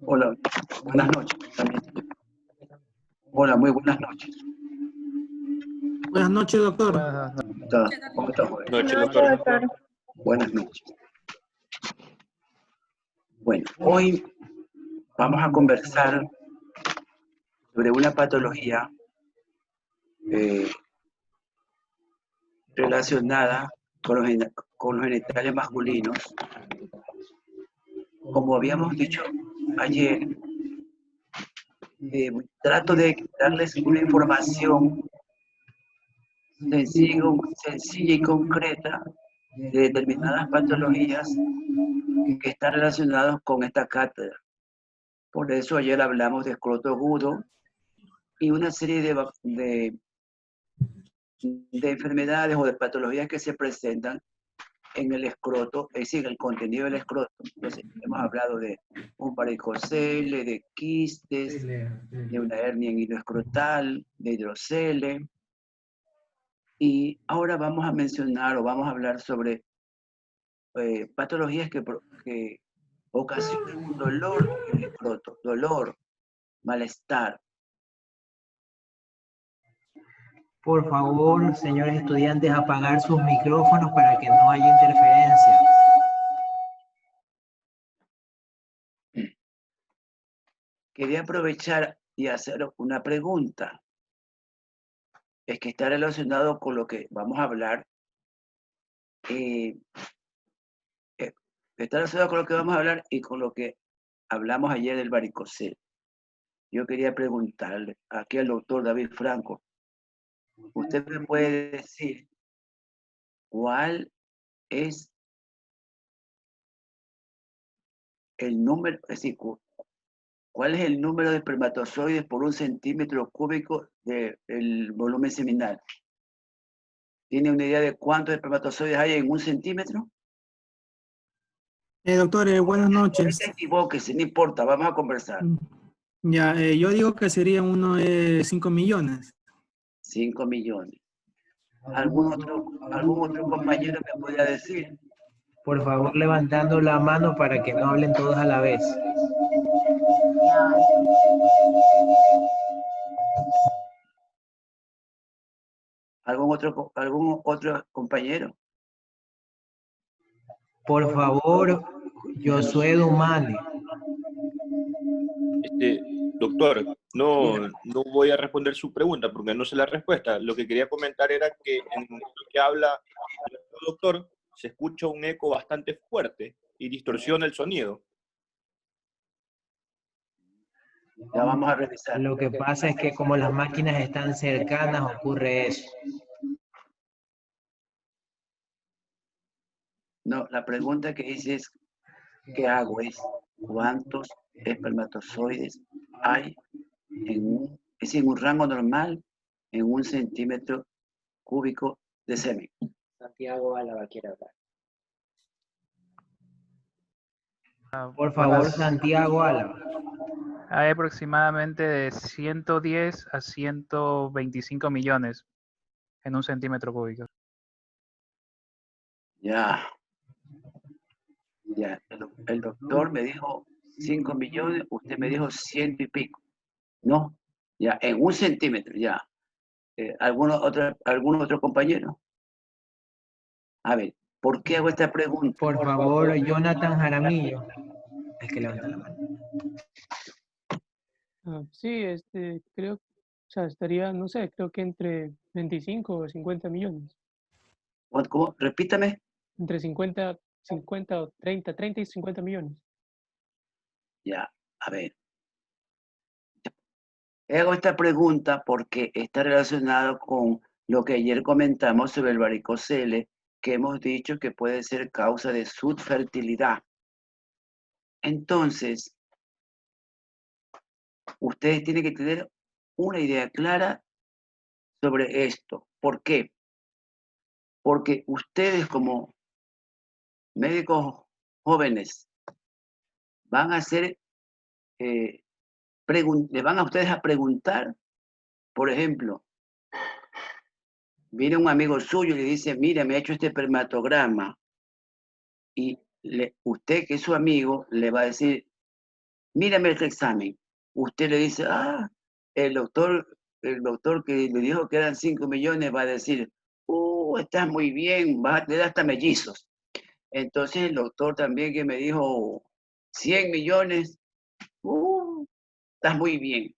Hola, buenas noches también. Hola, muy buenas noches. Buenas noches, doctor. ¿Cómo está, joven? Buenas noches, doctor. Buenas noches. Bueno, hoy vamos a conversar sobre una patología relacionada con los genitales masculinos. Como habíamos dicho ayer, trato de darles una información sencilla y concreta de determinadas patologías que están relacionadas con esta cátedra. Por eso ayer hablamos de escroto agudo y una serie de enfermedades o de patologías que se presentan en el escroto, es decir, el contenido del escroto. Entonces, hemos hablado de un varicocele, de quistes, de una hernia en hilo escrotal, de hidrocele. Y ahora vamos a mencionar o vamos a hablar sobre patologías que ocasionan un dolor en el escroto, dolor, malestar. Por favor, señores estudiantes, apagar sus micrófonos para que no haya interferencia. Quería aprovechar y hacer una pregunta. Es que está relacionado con lo que vamos a hablar. Está relacionado con lo que vamos a hablar y con lo que hablamos ayer del varicocele. Yo quería preguntarle aquí al doctor David Franco, ¿usted me puede decir cuál es el número, es decir, cuál es el número de espermatozoides por un centímetro cúbico del volumen seminal? ¿Tiene una idea de cuántos espermatozoides hay en un centímetro? Doctor, buenas noches. No se equivoque, no importa, vamos a conversar. Ya, yo digo que sería uno de 5 millones. 5 millones. ¿Algún otro compañero me podría decir? Por favor, levantando la mano para que no hablen todos a la vez. ¿Algún otro compañero? Por favor, Josué Dumani. Doctor, no voy a responder su pregunta porque no sé la respuesta. Lo que quería comentar era que en lo que habla el doctor se escucha un eco bastante fuerte y distorsiona el sonido. Ya vamos a revisar. Lo que pasa es que como las máquinas están cercanas, ocurre eso. No, la pregunta que hice es, ¿qué hago? Es, ¿cuántos espermatozoides hay en un rango normal en un centímetro cúbico de semen? Santiago Álava quiere hablar. Por favor, Santiago Álava. Hay aproximadamente de 110 a 125 millones en un centímetro cúbico. Ya. El doctor me dijo 5 millones, usted me dijo 100 y pico. No, ya, en un centímetro, ya. ¿Algún otro compañero? A ver, ¿por qué hago esta pregunta? Por favor, Jonathan Jaramillo. El que levanta la mano. Sí, creo, o sea, estaría, no sé, creo que entre 25 o 50 millones. ¿Cómo? Repítame. Entre 50 o 30 y 50 millones. Ya, a ver. Hago esta pregunta porque está relacionado con lo que ayer comentamos sobre el varicocele, que hemos dicho que puede ser causa de subfertilidad. Entonces, ustedes tienen que tener una idea clara sobre esto. ¿Por qué? Porque ustedes como médicos jóvenes van a hacer, le van a ustedes a preguntar, por ejemplo, viene un amigo suyo y le dice, mira, me ha hecho este espermatograma, y usted que es su amigo le va a decir, mírame este examen. Usted le dice, el doctor que le dijo que eran 5 millones va a decir, estás muy bien, vas a tener hasta mellizos. Entonces el doctor también que me dijo 100 millones, estás muy bien.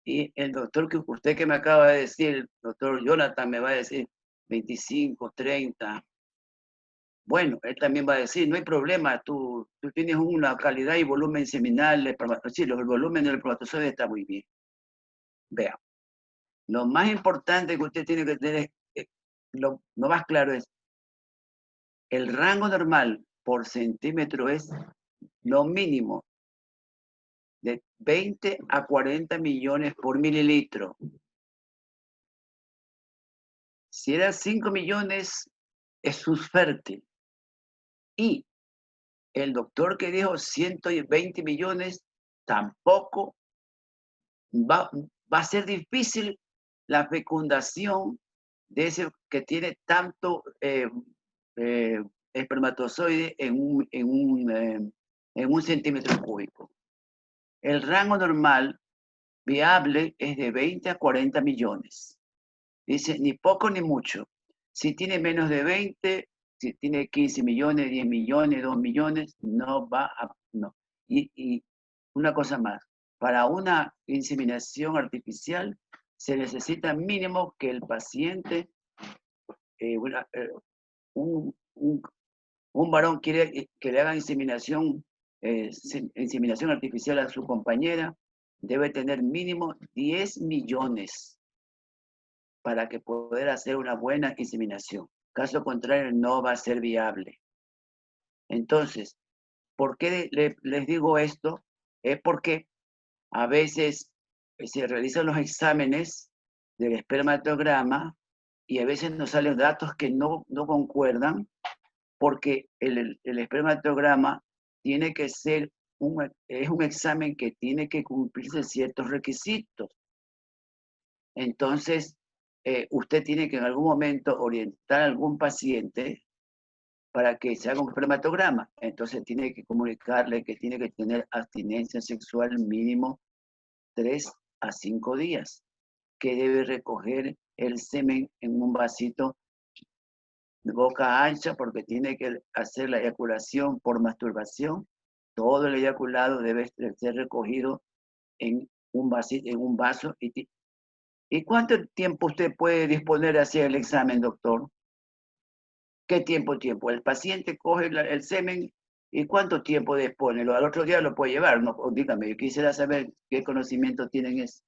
Y el doctor que usted que me acaba de decir, el doctor Jonathan, me va a decir 25, 30. Bueno, él también va a decir, no hay problema, tú tienes una calidad y volumen seminal, el volumen del espermatozoide está muy bien. Vea, lo más importante que usted tiene que tener, lo más claro es, el rango normal por centímetro es lo mínimo de 20 a 40 millones por mililitro. Si era 5 millones, es subfértil. Y el doctor que dijo 120 millones, tampoco va a ser difícil la fecundación de ese que tiene tanto espermatozoide en un centímetro cúbico. El rango normal viable es de 20 a 40 millones. Dice, ni poco ni mucho. Si tiene menos de 20, si tiene 15 millones, 10 millones, 2 millones, no va a... No. Y una cosa más, para una inseminación artificial se necesita mínimo que el paciente, un varón quiere que le haga inseminación artificial a su compañera, debe tener mínimo 10 millones para que poder hacer una buena inseminación. Caso contrario, no va a ser viable. Entonces, ¿por qué les digo esto? Es porque a veces se realizan los exámenes del espermatograma y a veces nos salen datos que no concuerdan porque el espermatograma tiene que ser es un examen que tiene que cumplirse ciertos requisitos. Entonces, usted tiene que en algún momento orientar a algún paciente para que se haga un espermatograma. Entonces tiene que comunicarle que tiene que tener abstinencia sexual mínimo 3 a 5 días, que debe recoger el semen en un vasito de boca ancha porque tiene que hacer la eyaculación por masturbación. Todo el eyaculado debe ser recogido en un vasito, en un vaso. ¿Y cuánto tiempo usted puede disponer hacia el examen, doctor? ¿Qué tiempo? El paciente coge el semen y ¿cuánto tiempo dispone? Al otro día lo puede llevar, ¿no? Dígame, yo quisiera saber qué conocimiento tienen eso.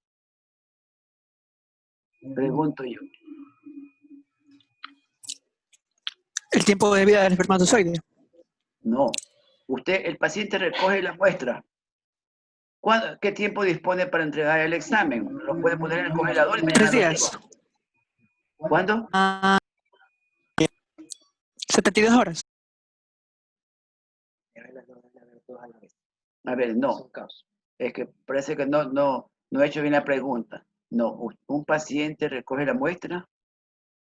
Pregunto yo. El tiempo de vida del espermatozoide. No. El paciente recoge la muestra. ¿Qué tiempo dispone para entregar el examen? ¿Lo puede poner en el congelador y mañana 3 días. ¿Cuándo? 72 horas. A ver, no. Es que parece que no he hecho bien la pregunta. No, un paciente recoge la muestra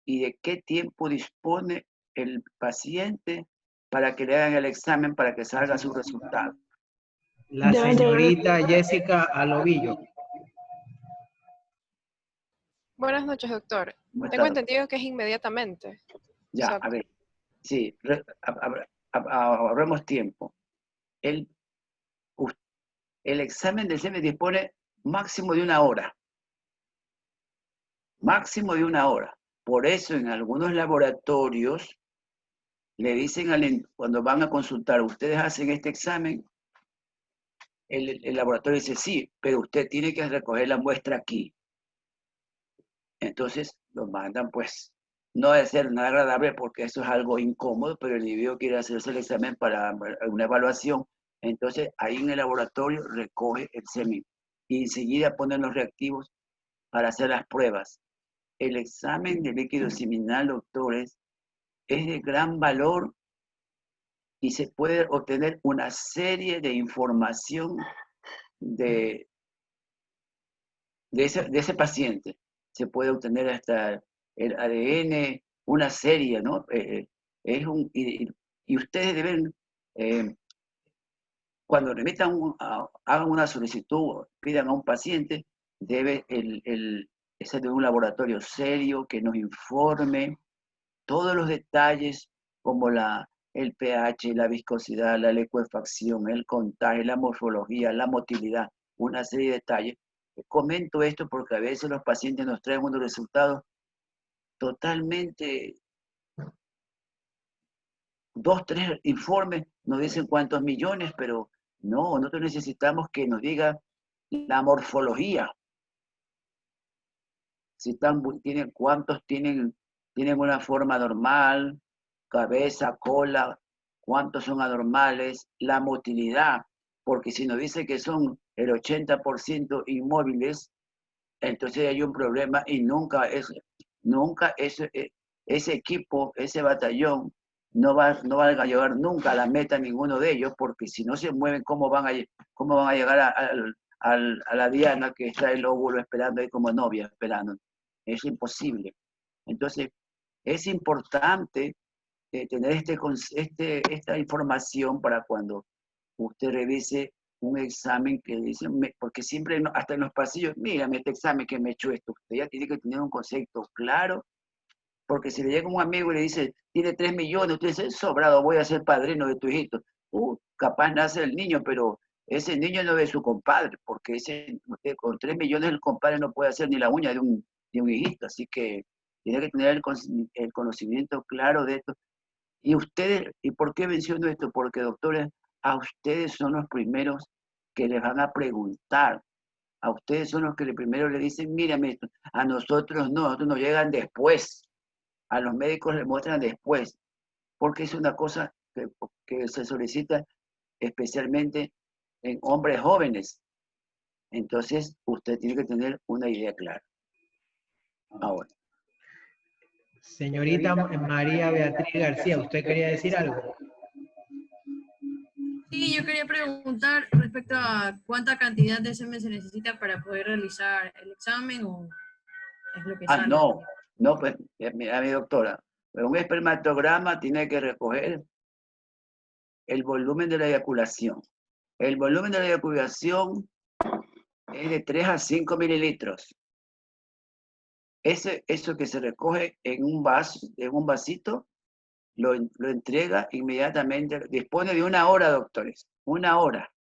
y de qué tiempo dispone el paciente para que le hagan el examen para que salga su resultado. La señorita Jessica Alovillo. Buenas noches, doctor. Tengo entendido que es inmediatamente. Ya, o sea, a ver, sí, ahorremos tiempo. El examen del semen dispone máximo de 1 hora. Máximo de 1 hora. Por eso en algunos laboratorios le dicen cuando van a consultar, ustedes hacen este examen, el laboratorio dice, sí, pero usted tiene que recoger la muestra aquí. Entonces lo mandan, pues, no debe ser nada agradable porque eso es algo incómodo, pero el individuo quiere hacerse el examen para una evaluación. Entonces ahí en el laboratorio recoge el semen y enseguida ponen los reactivos para hacer las pruebas. El examen de líquido seminal, doctores, es de gran valor y se puede obtener una serie de información de ese paciente. Se puede obtener hasta el ADN, una serie, ¿no? Y ustedes deben cuando remitan, hagan una solicitud, pidan a un paciente, debe ser de un laboratorio serio que nos informe todos los detalles como el pH, la viscosidad, la licuefacción, el contagio, la morfología, la motilidad, una serie de detalles. Comento esto porque a veces los pacientes nos traen unos resultados totalmente, 2, 3 informes, nos dicen cuántos millones, pero no, nosotros necesitamos que nos diga la morfología. Si cuántos tienen una forma normal, cabeza, cola, cuántos son anormales, la motilidad, porque si nos dice que son el 80% inmóviles, entonces hay un problema y nunca ese equipo, ese batallón, no va a llegar nunca a la meta ninguno de ellos, porque si no se mueven, ¿cómo van a llegar a la diana que está el óvulo esperando ahí como novia, esperando? Es imposible. Entonces, es importante tener esta información para cuando usted revise un examen que dice, porque siempre hasta en los pasillos, mírame este examen que me echó esto, usted ya tiene que tener un concepto claro, porque si le llega un amigo y le dice, tiene 3 millones, usted dice, sobrado, voy a ser padrino de tu hijito. Capaz nace el niño, pero ese niño no es su compadre, porque usted con 3 millones el compadre no puede hacer ni la uña de un hijito, así que tiene que tener el conocimiento claro de esto. Y ustedes, ¿y por qué menciono esto? Porque, doctores, a ustedes son los primeros que les van a preguntar. A ustedes son los que primero le dicen, mírame esto. A nosotros no, nosotros nos llegan después. A los médicos les muestran después. Porque es una cosa que se solicita especialmente en hombres jóvenes. Entonces, usted tiene que tener una idea clara. Ahora. Señorita María Beatriz García, ¿usted quería decir algo? Sí, yo quería preguntar respecto a cuánta cantidad de semen se necesita para poder realizar el examen o es lo que sale. No, pues, mira, mi doctora, un espermatograma tiene que recoger el volumen de la eyaculación. El volumen de la eyaculación es de 3 a 5 mililitros. Eso que se recoge en un vasito, lo entrega inmediatamente. Dispone de 1 hora, doctores. 1 hora.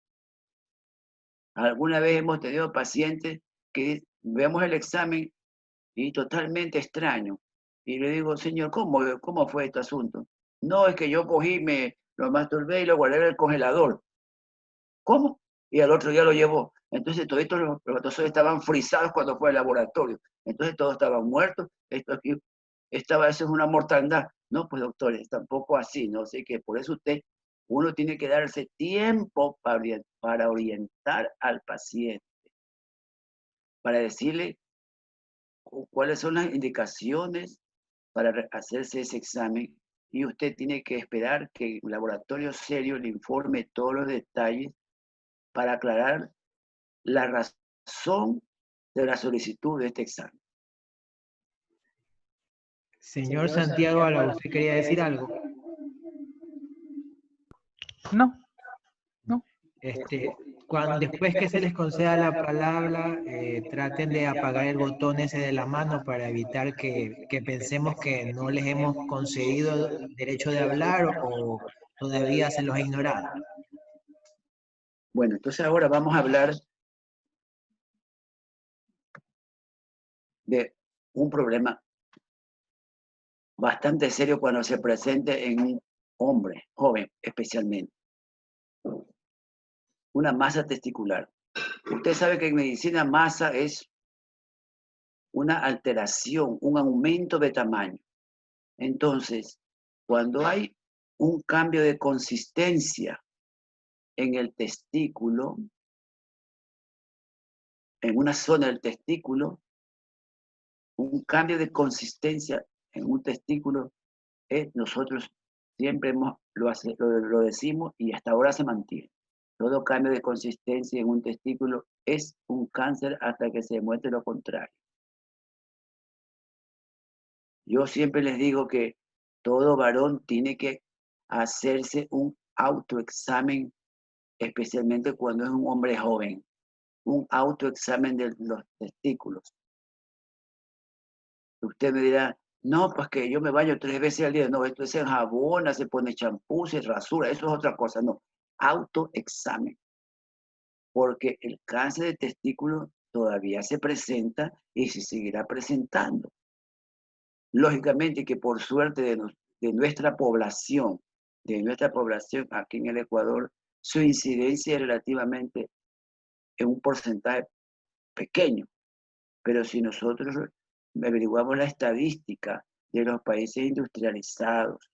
Alguna vez hemos tenido pacientes que vemos el examen y totalmente extraño. Y le digo, señor, ¿cómo fue este asunto? No, es que yo cogí, lo masturbé y lo guardé en el congelador. ¿Cómo? Y al otro día lo llevó. Entonces, todos los espermatozoides estaban frisados cuando fue al laboratorio. Entonces, todos estaban muertos. Eso es una mortandad. No, pues, doctores, tampoco así, ¿no? Así que por eso uno tiene que darse tiempo para orientar al paciente, para decirle cuáles son las indicaciones para hacerse ese examen. Y usted tiene que esperar que un laboratorio serio le informe todos los detalles para aclarar la razón de la solicitud de este examen. Señor Santiago Ala, ¿usted quería decir algo? No. Después que se les conceda la palabra, traten de apagar el botón ese de la mano para evitar que pensemos que no les hemos concedido el derecho de hablar o todavía se los ha ignorado. Bueno, entonces ahora vamos a hablar de un problema bastante serio cuando se presente en un hombre joven, especialmente. Una masa testicular. Usted sabe que en medicina masa es una alteración, un aumento de tamaño. Entonces, cuando hay un cambio de consistencia en el testículo, en una zona del testículo, un cambio de consistencia en un testículo, nosotros siempre lo decimos y hasta ahora se mantiene. Todo cambio de consistencia en un testículo es un cáncer hasta que se demuestre lo contrario. Yo siempre les digo que todo varón tiene que hacerse un autoexamen especialmente cuando es un hombre joven, un autoexamen de los testículos. Usted me dirá, no, pues que yo me baño 3 veces al día. No, esto se enjabona, se pone champú, se rasura, eso es otra cosa. No, autoexamen. Porque el cáncer de testículo todavía se presenta y se seguirá presentando. Lógicamente que por suerte de nuestra población aquí en el Ecuador, su incidencia es relativamente en un porcentaje pequeño. Pero si nosotros averiguamos la estadística de los países industrializados,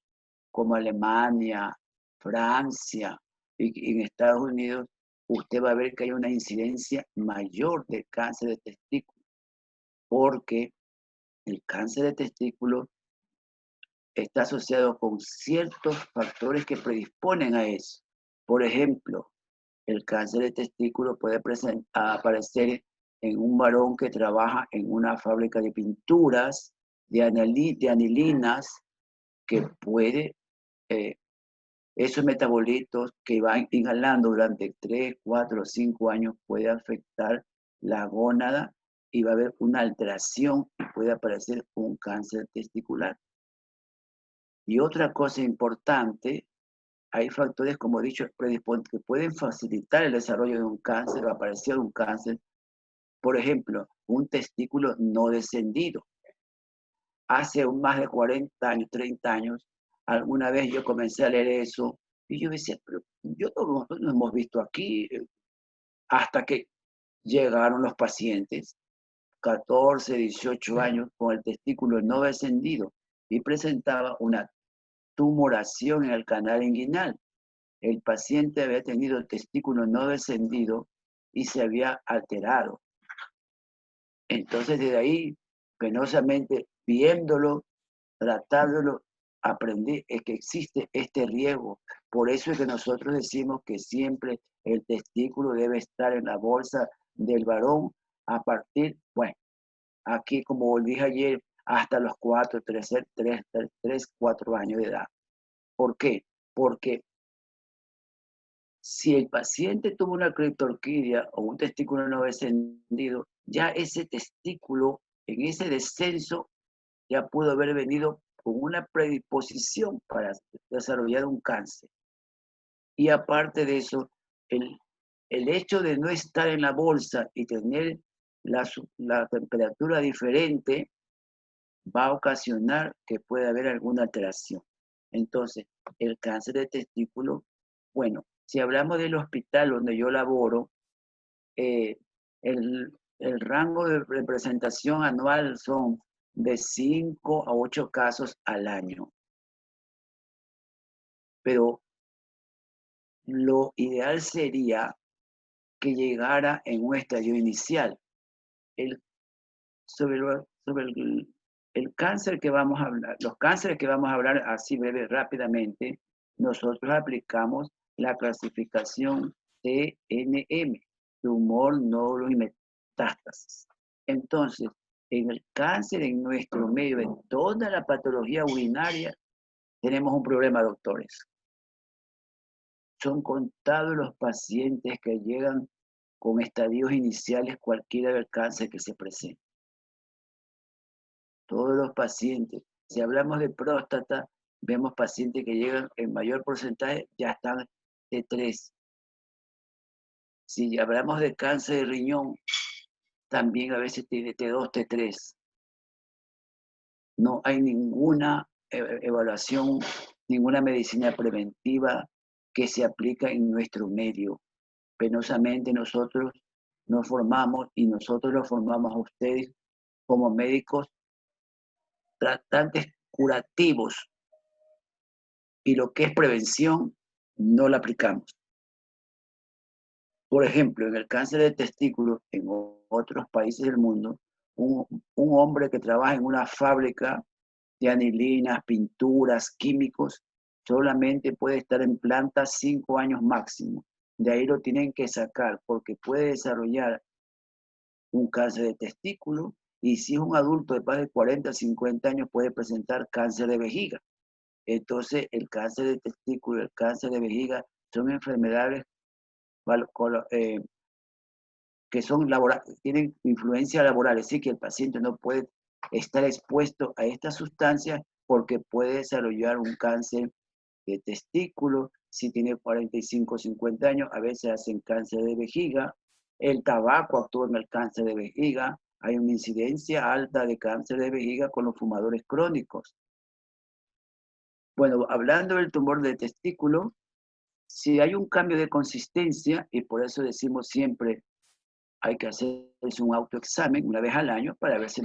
como Alemania, Francia y en Estados Unidos, usted va a ver que hay una incidencia mayor de cáncer de testículo, porque el cáncer de testículo está asociado con ciertos factores que predisponen a eso. Por ejemplo, el cáncer de testículo puede aparecer en un varón que trabaja en una fábrica de pinturas, de anilinas, que puede, esos metabolitos que van inhalando durante 3, 4, 5 años puede afectar la gónada y va a haber una alteración y puede aparecer un cáncer testicular. Y otra cosa importante, hay factores, como he dicho, que pueden facilitar el desarrollo de un cáncer o aparición de un cáncer. Por ejemplo, un testículo no descendido. Hace más de 40 años, 30 años, alguna vez yo comencé a leer eso y yo decía, pero nosotros no hemos visto aquí, hasta que llegaron los pacientes, 14, 18 años, con el testículo no descendido y presentaba una tumoración en el canal inguinal. El paciente había tenido el testículo no descendido y se había alterado. Entonces, desde ahí, penosamente, viéndolo, tratándolo, aprendí que existe este riesgo. Por eso es que nosotros decimos que siempre el testículo debe estar en la bolsa del varón a partir, bueno, aquí como dije ayer, hasta los 3, 4 años de edad. ¿Por qué? Porque si el paciente tuvo una criptorquidia o un testículo no descendido, ya ese testículo, en ese descenso, ya pudo haber venido con una predisposición para desarrollar un cáncer. Y aparte de eso, el hecho de no estar en la bolsa y tener la temperatura diferente va a ocasionar que pueda haber alguna alteración. Entonces, el cáncer de testículo, bueno, si hablamos del hospital donde yo laboro, el rango de representación anual son de 5 a 8 casos al año. Pero lo ideal sería que llegara en un estadio inicial. Sobre el cáncer que vamos a hablar, los cánceres que vamos a hablar así breve, rápidamente, nosotros aplicamos la clasificación TNM, tumor, nódulo y metástasis. Entonces, en el cáncer, en nuestro medio, en toda la patología urinaria, tenemos un problema, doctores. Son contados los pacientes que llegan con estadios iniciales cualquiera del cáncer que se presente. Todos los pacientes, si hablamos de próstata, vemos pacientes que llegan en mayor porcentaje, ya están T3. Si hablamos de cáncer de riñón, también a veces tiene T2, T3. No hay ninguna evaluación, ninguna medicina preventiva que se aplica en nuestro medio. Penosamente nosotros nos formamos y nosotros los formamos a ustedes como médicos tratantes curativos, y lo que es prevención no la aplicamos. Por ejemplo, en el cáncer de testículo, en otros países del mundo, un hombre que trabaja en una fábrica de anilinas, pinturas, químicos, solamente puede estar en planta 5 años máximo. De ahí lo tienen que sacar porque puede desarrollar un cáncer de testículo, y si es un adulto de más de 40, 50 años puede presentar cáncer de vejiga. Entonces, el cáncer de testículo y el cáncer de vejiga son enfermedades que son tienen influencia laboral, es decir, que el paciente no puede estar expuesto a estas sustancias porque puede desarrollar un cáncer de testículo. Si tiene 45 o 50 años, a veces hacen cáncer de vejiga. El tabaco actúa en el cáncer de vejiga. Hay una incidencia alta de cáncer de vejiga con los fumadores crónicos. Bueno, hablando del tumor de testículo, si hay un cambio de consistencia, y por eso decimos siempre, hay que hacerse un autoexamen una vez al año para ver si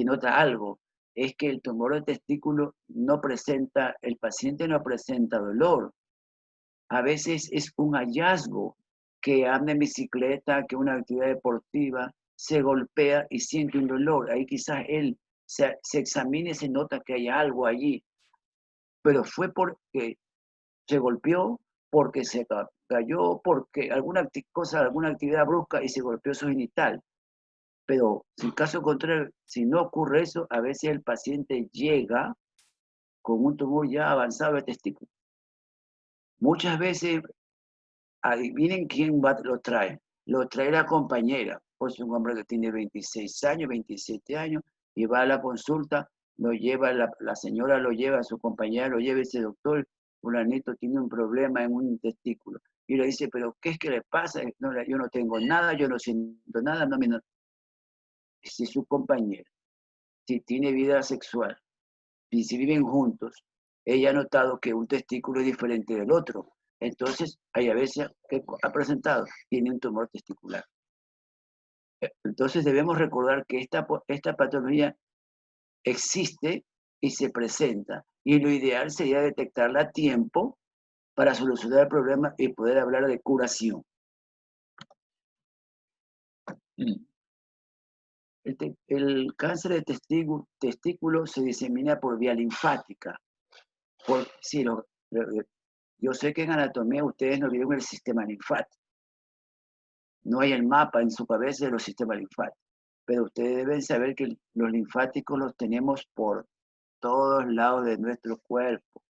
nota algo. Es que el tumor de testículo el paciente no presenta dolor. A veces es un hallazgo que anda en bicicleta, que una actividad deportiva, se golpea y siente un dolor. Ahí quizás él se examine y se nota que hay algo allí. Pero fue porque se golpeó, porque se cayó, porque alguna actividad brusca y se golpeó su genital. Pero en caso contrario, si no ocurre eso, a veces el paciente llega con un tumor ya avanzado de testículo. Muchas veces, adivinen quién lo trae. Lo trae la compañera. Pues un hombre que tiene 26 años, 27 años, y va a la consulta, la señora lo lleva, su compañera lo lleva y dice, doctor, fulanito tiene un problema en un testículo. Y le dice, pero ¿qué es que le pasa? No, yo no tengo nada, yo no siento nada, no. Si su compañera, si tiene vida sexual, y si viven juntos, ella ha notado que un testículo es diferente del otro. Entonces, hay a veces que ha presentado, tiene un tumor testicular. Entonces, debemos recordar que esta patología existe y se presenta. Y lo ideal sería detectarla a tiempo para solucionar el problema y poder hablar de curación. El cáncer de testículo se disemina por vía linfática. Yo sé que en anatomía ustedes no vieron el sistema linfático. No hay el mapa en su cabeza de los sistemas linfáticos. Pero ustedes deben saber que los linfáticos los tenemos por todos lados de nuestro cuerpo.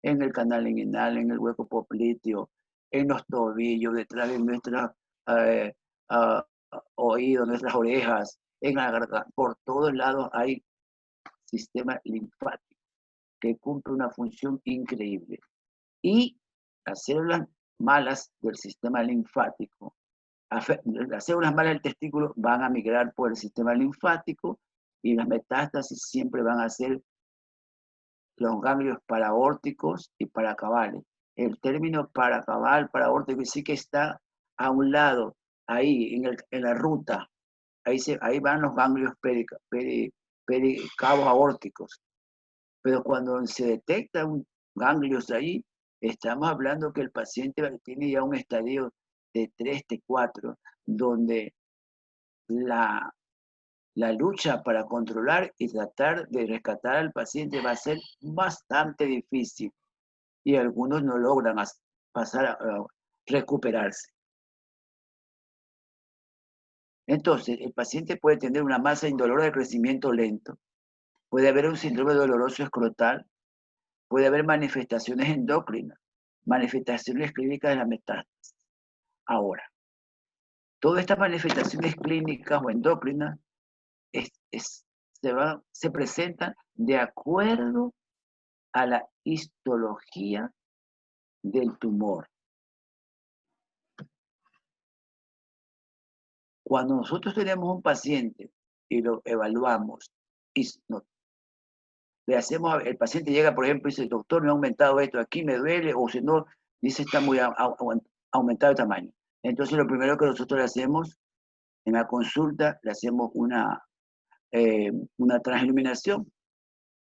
En el canal inguinal, en el hueco popliteo, en los tobillos, detrás de nuestros oídos, nuestras orejas, en la garganta. Por todos lados hay sistema linfático que cumple una función increíble. Y las células malas del sistema linfático, las células malas del testículo van a migrar por el sistema linfático y las metástasis siempre van a ser los ganglios paraórticos y paracabales. El término paracabal, paraórtico, sí que está a un lado, ahí, en la ruta. Ahí van los ganglios cabos aórticos. Pero cuando se detectan ganglios ahí, estamos hablando que el paciente tiene ya un estadio de 3, de 4, donde la lucha para controlar y tratar de rescatar al paciente va a ser bastante difícil y algunos no logran pasar a recuperarse. Entonces, el paciente puede tener una masa indolora de crecimiento lento, puede haber un síndrome doloroso escrotal, puede haber manifestaciones endocrinas, manifestaciones clínicas de la metástasis. Ahora, todas estas manifestaciones clínicas o endocrinas se presentan de acuerdo a la histología del tumor. Cuando nosotros tenemos un paciente y lo evaluamos y el paciente llega, por ejemplo, y dice, doctor, me ha aumentado esto, aquí me duele, o si no, dice, está muy aumentado el tamaño. Entonces, lo primero que nosotros le hacemos en la consulta, le hacemos una transiluminación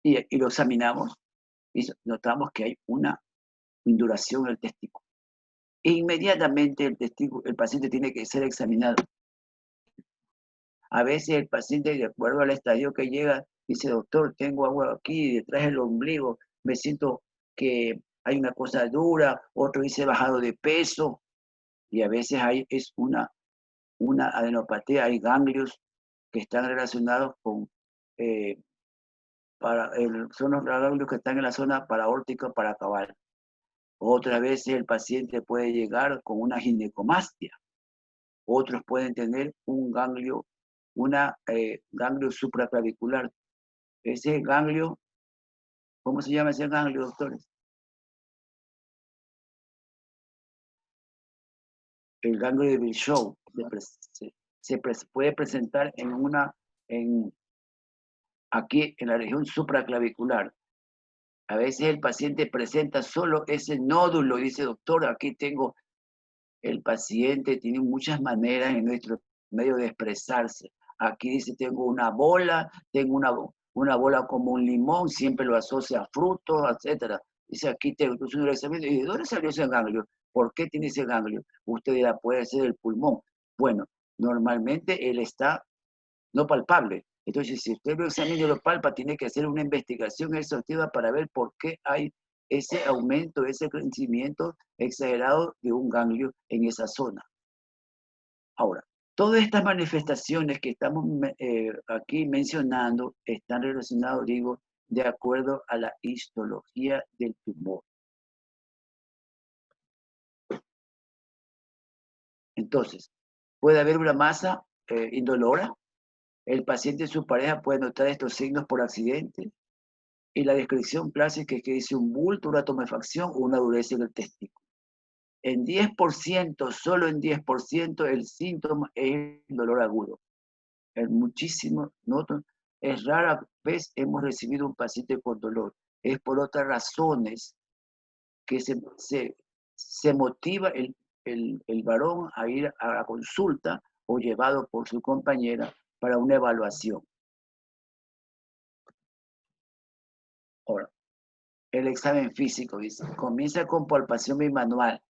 y lo examinamos y notamos que hay una induración del testículo. E inmediatamente el paciente tiene que ser examinado. A veces el paciente, de acuerdo al estadio que llega, dice, doctor, tengo agua aquí detrás del ombligo, me siento que hay una cosa dura, otro dice bajado de peso, y a veces es una adenopatía, hay ganglios que están relacionados con, son los ganglios que están en la zona paraórtica paracabal. Otras veces el paciente puede llegar con una ginecomastia. Otros pueden tener un ganglio, ganglio supraclavicular. Ese ganglio, ¿cómo se llama ese ganglio, doctores? El ganglio de Virchow puede presentar aquí en la región supraclavicular. A veces el paciente presenta solo ese nódulo y dice, doctor, aquí tengo. El paciente tiene muchas maneras en nuestro medio de expresarse. Aquí dice, tengo una bola, tengo una bola como un limón, siempre lo asocia a frutos, etc. Dice, aquí tengo un examen. ¿Y de dónde salió ese ganglio? ¿Por qué tiene ese ganglio? Usted dirá, puede ser el pulmón. Bueno, normalmente él está no palpable. Entonces, si usted lo examina y lo palpa, tiene que hacer una investigación exhaustiva para ver por qué hay ese aumento, ese crecimiento exagerado de un ganglio en esa zona. Ahora, todas estas manifestaciones que estamos aquí mencionando están relacionadas, digo, de acuerdo a la histología del tumor. Entonces, puede haber una masa indolora. El paciente y su pareja pueden notar estos signos por accidente. Y la descripción clásica es que dice un bulto, una tumefacción o una dureza en el testículo. En 10%, solo en 10%, el síntoma es el dolor agudo. En muchísimo, es rara vez hemos recibido un paciente con dolor. Es por otras razones que se motiva el varón a ir a la consulta o llevado por su compañera para una evaluación. Ahora, el examen físico, dice, comienza con palpación bimanual.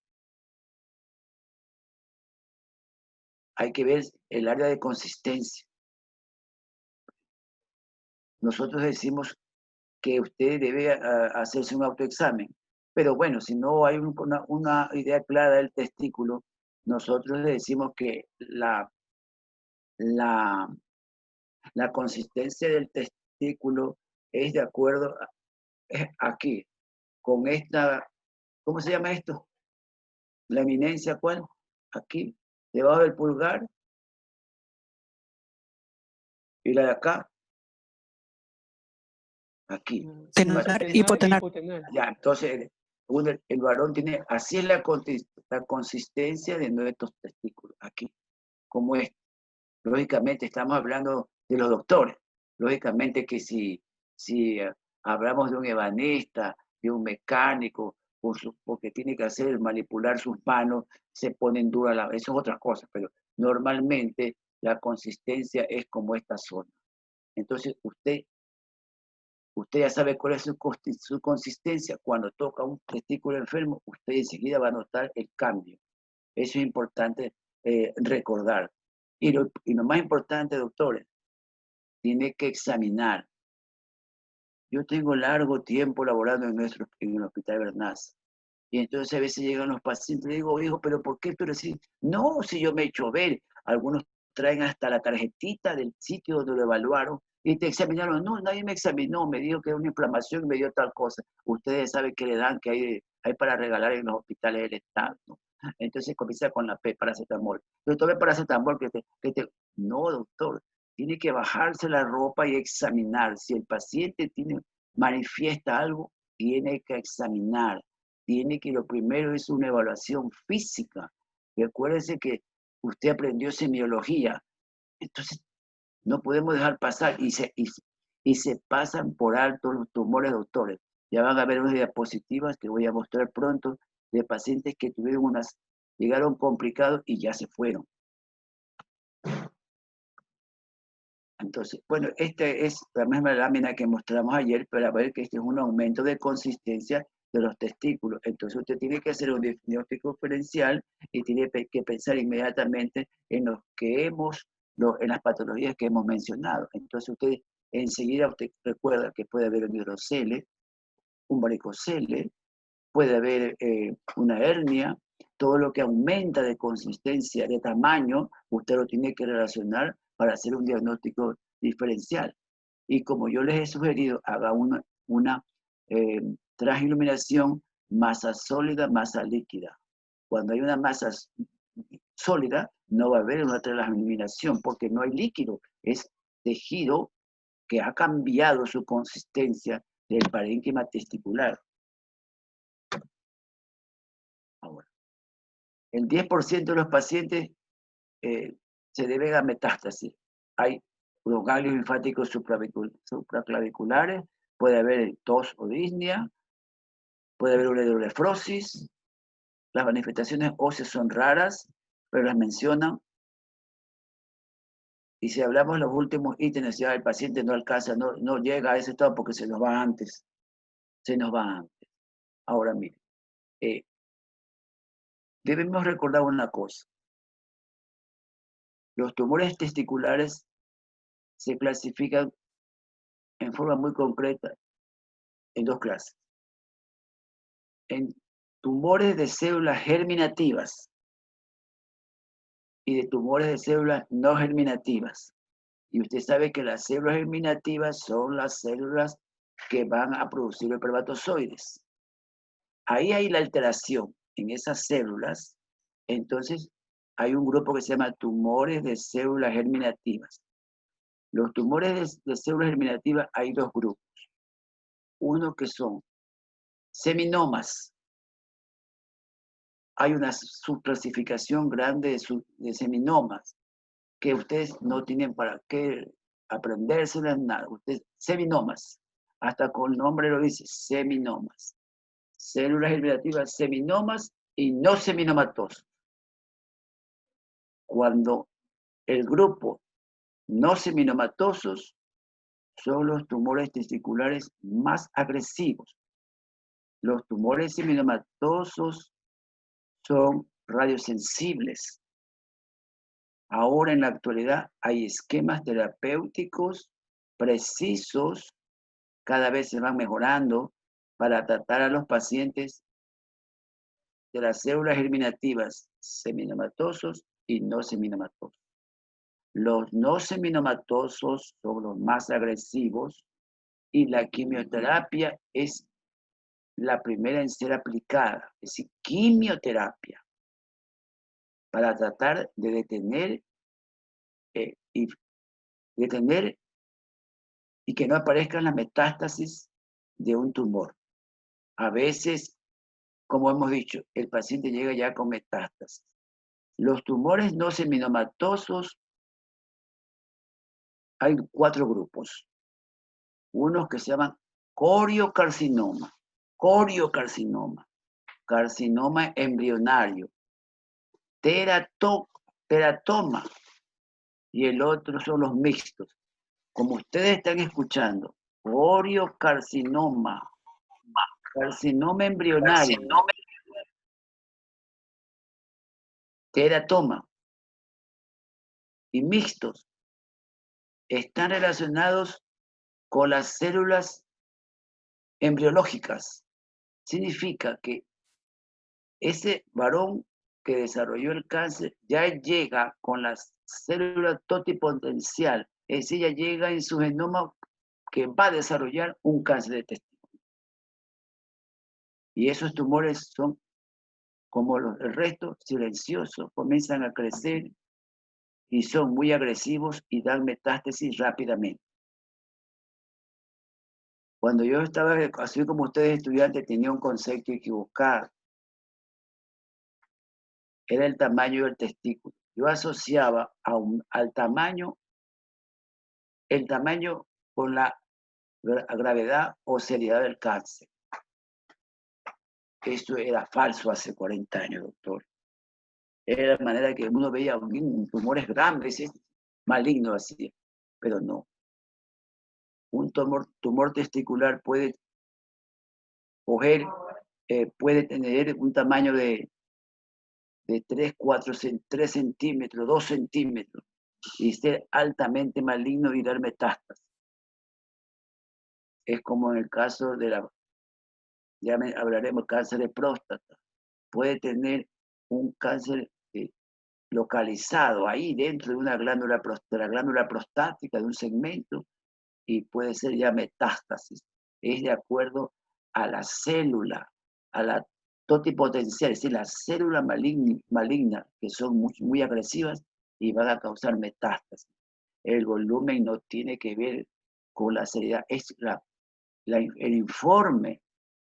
Hay que ver el área de consistencia. Nosotros decimos que usted debe hacerse un autoexamen, pero bueno, si no hay una idea clara del testículo, nosotros le decimos que la consistencia del testículo es de acuerdo aquí, con esta, ¿cómo se llama esto? La eminencia, ¿cuál? Aquí, debajo del pulgar. Y la de acá, aquí. Tenar, hipotenar. Ya, entonces el varón tiene, así es la consistencia de nuestros testículos, aquí, como es. Lógicamente estamos hablando de los doctores. Lógicamente que si hablamos de un ebanista, de un mecánico, porque tiene que hacer manipular sus manos, se pone en duda, eso es otra cosa, pero normalmente la consistencia es como esta zona. Entonces usted ya sabe cuál es su consistencia. Cuando toca un testículo enfermo, usted enseguida va a notar el cambio. Eso es importante recordar. Y lo más importante, doctores, tiene que examinar. Yo tengo largo tiempo laborando en el Hospital Bernays. Y entonces a veces llegan los pacientes y digo, hijo, ¿pero por qué tú decís? No, si yo me he hecho ver. Algunos traen hasta la tarjetita del sitio donde lo evaluaron y te examinaron. No, nadie me examinó, me dijo que era una inflamación y me dio tal cosa. Ustedes saben que le dan, que hay para regalar en los hospitales del Estado, ¿no? Entonces comienza con la paracetamol. Yo tomé paracetamol No, doctor, tiene que bajarse la ropa y examinar. Si el paciente manifiesta algo, tiene que examinar. Lo primero es una evaluación física. Y acuérdense que usted aprendió semiología. Entonces, no podemos dejar pasar y se pasan por alto los tumores, doctores. Ya van a ver unas diapositivas que voy a mostrar pronto de pacientes que llegaron complicados y ya se fueron. Entonces, bueno, esta es la misma lámina que mostramos ayer para ver que este es un aumento de consistencia de los testículos. Entonces usted tiene que hacer un diagnóstico diferencial y tiene que pensar inmediatamente en en las patologías que hemos mencionado. Entonces usted recuerda que puede haber un hidrocele, un varicocele, puede haber una hernia. Todo lo que aumenta de consistencia, de tamaño, usted lo tiene que relacionar para hacer un diagnóstico diferencial. Y como yo les he sugerido, haga una transiluminación masa sólida, masa líquida. Cuando hay una masa sólida, no va a haber una translaminación porque no hay líquido, es tejido que ha cambiado su consistencia del parénquima testicular. Ahora, el 10% de los pacientes se deben a metástasis. Hay los ganglios linfáticos supraclaviculares, puede haber tos o disnea, puede haber una hidronefrosis. Las manifestaciones óseas son raras, pero las mencionan. Y si hablamos de los últimos ítems, ya el paciente no alcanza, no llega a ese estado porque se nos va antes. Se nos va antes. Ahora, mire, debemos recordar una cosa. Los tumores testiculares se clasifican en forma muy concreta en dos clases. En tumores de células germinativas y de tumores de células no germinativas. Y usted sabe que las células germinativas son las células que van a producir los espermatozoides. Ahí hay la alteración en esas células. Entonces, hay un grupo que se llama tumores de células germinativas. Los tumores de células germinativas hay dos grupos. Uno que son seminomas. Hay una subclasificación grande de seminomas que ustedes no tienen para qué aprendérselas nada. Ustedes, seminomas, hasta con el nombre lo dice, seminomas. Células germinativas, seminomas y no seminomatosos. Cuando el grupo no seminomatosos son los tumores testiculares más agresivos. Los tumores seminomatosos son radiosensibles. Ahora en la actualidad hay esquemas terapéuticos precisos, cada vez se van mejorando para tratar a los pacientes de las células germinativas seminomatosos y no seminomatosos. Los no seminomatosos son los más agresivos y la quimioterapia es la primera en ser aplicada, es decir, quimioterapia, para tratar de detener y que no aparezcan las metástasis de un tumor. A veces, como hemos dicho, el paciente llega ya con metástasis. Los tumores no seminomatosos, hay 4 grupos. Unos que se llaman coriocarcinoma, carcinoma embrionario, teratoma, y el otro son los mixtos. Como ustedes están escuchando, coriocarcinoma, carcinoma embrionario, teratoma y mixtos están relacionados con las células embriológicas. Significa que ese varón que desarrolló el cáncer ya llega con las células totipotencial, es decir, ya llega en su genoma que va a desarrollar un cáncer de testículo. Y esos tumores son como el resto, silenciosos, comienzan a crecer y son muy agresivos y dan metástasis rápidamente. Cuando yo estaba, así como ustedes estudiantes, tenía un concepto equivocado. Era el tamaño del testículo. Yo asociaba al tamaño, el tamaño con la gravedad o seriedad del cáncer. Esto era falso hace 40 años, doctor. Era la manera que uno veía tumores grandes, malignos así, pero no. Un tumor testicular puede puede tener un tamaño de 3 centímetros, 2 centímetros, y ser altamente maligno y dar metástasis. Es como en el caso de hablaremos cáncer de próstata. Puede tener un cáncer localizado ahí dentro de una glándula prostática, de un segmento, y puede ser ya metástasis. Es de acuerdo a la célula, a la totipotencial, es decir, las células malignas que son muy agresivas y van a causar metástasis. El volumen no tiene que ver con la seriedad, es el informe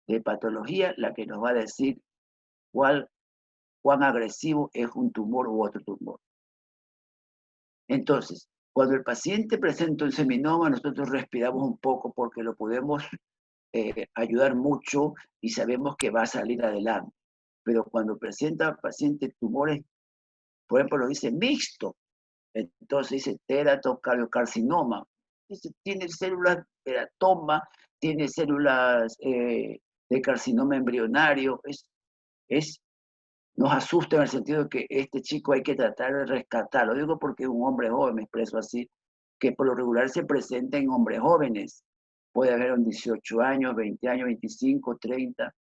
de patología la que nos va a decir cuán agresivo es un tumor u otro tumor. Entonces, cuando el paciente presenta un seminoma, nosotros respiramos un poco porque lo podemos ayudar mucho y sabemos que va a salir adelante. Pero cuando presenta al paciente tumores, por ejemplo, lo dice mixto, entonces dice teratocardiocarcinoma, dice, tiene células de teratoma, tiene células de carcinoma embrionario, nos asusta en el sentido de que este chico hay que tratar de rescatarlo. Lo digo porque es un hombre joven, me expreso así, que por lo regular se presenta en hombres jóvenes. Puede haber un 18 años, 20 años, 25, 30.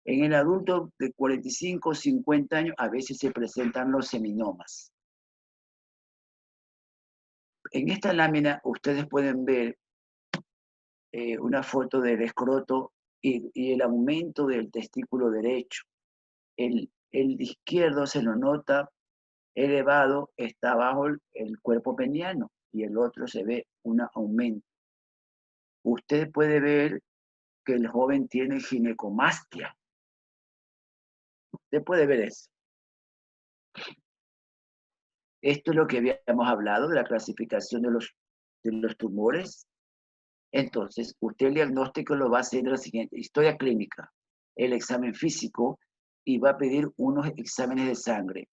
En el adulto de 45, 50 años, a veces se presentan los seminomas. En esta lámina ustedes pueden ver una foto del escroto y el aumento del testículo derecho. El izquierdo se lo nota elevado, está bajo el cuerpo peniano y el otro se ve un aumento. Usted puede ver que el joven tiene ginecomastia. Usted puede ver eso. Esto es lo que habíamos hablado de la clasificación de los tumores. Entonces, usted el diagnóstico lo va a hacer de la siguiente: historia clínica, el examen físico, y va a pedir unos exámenes de sangre.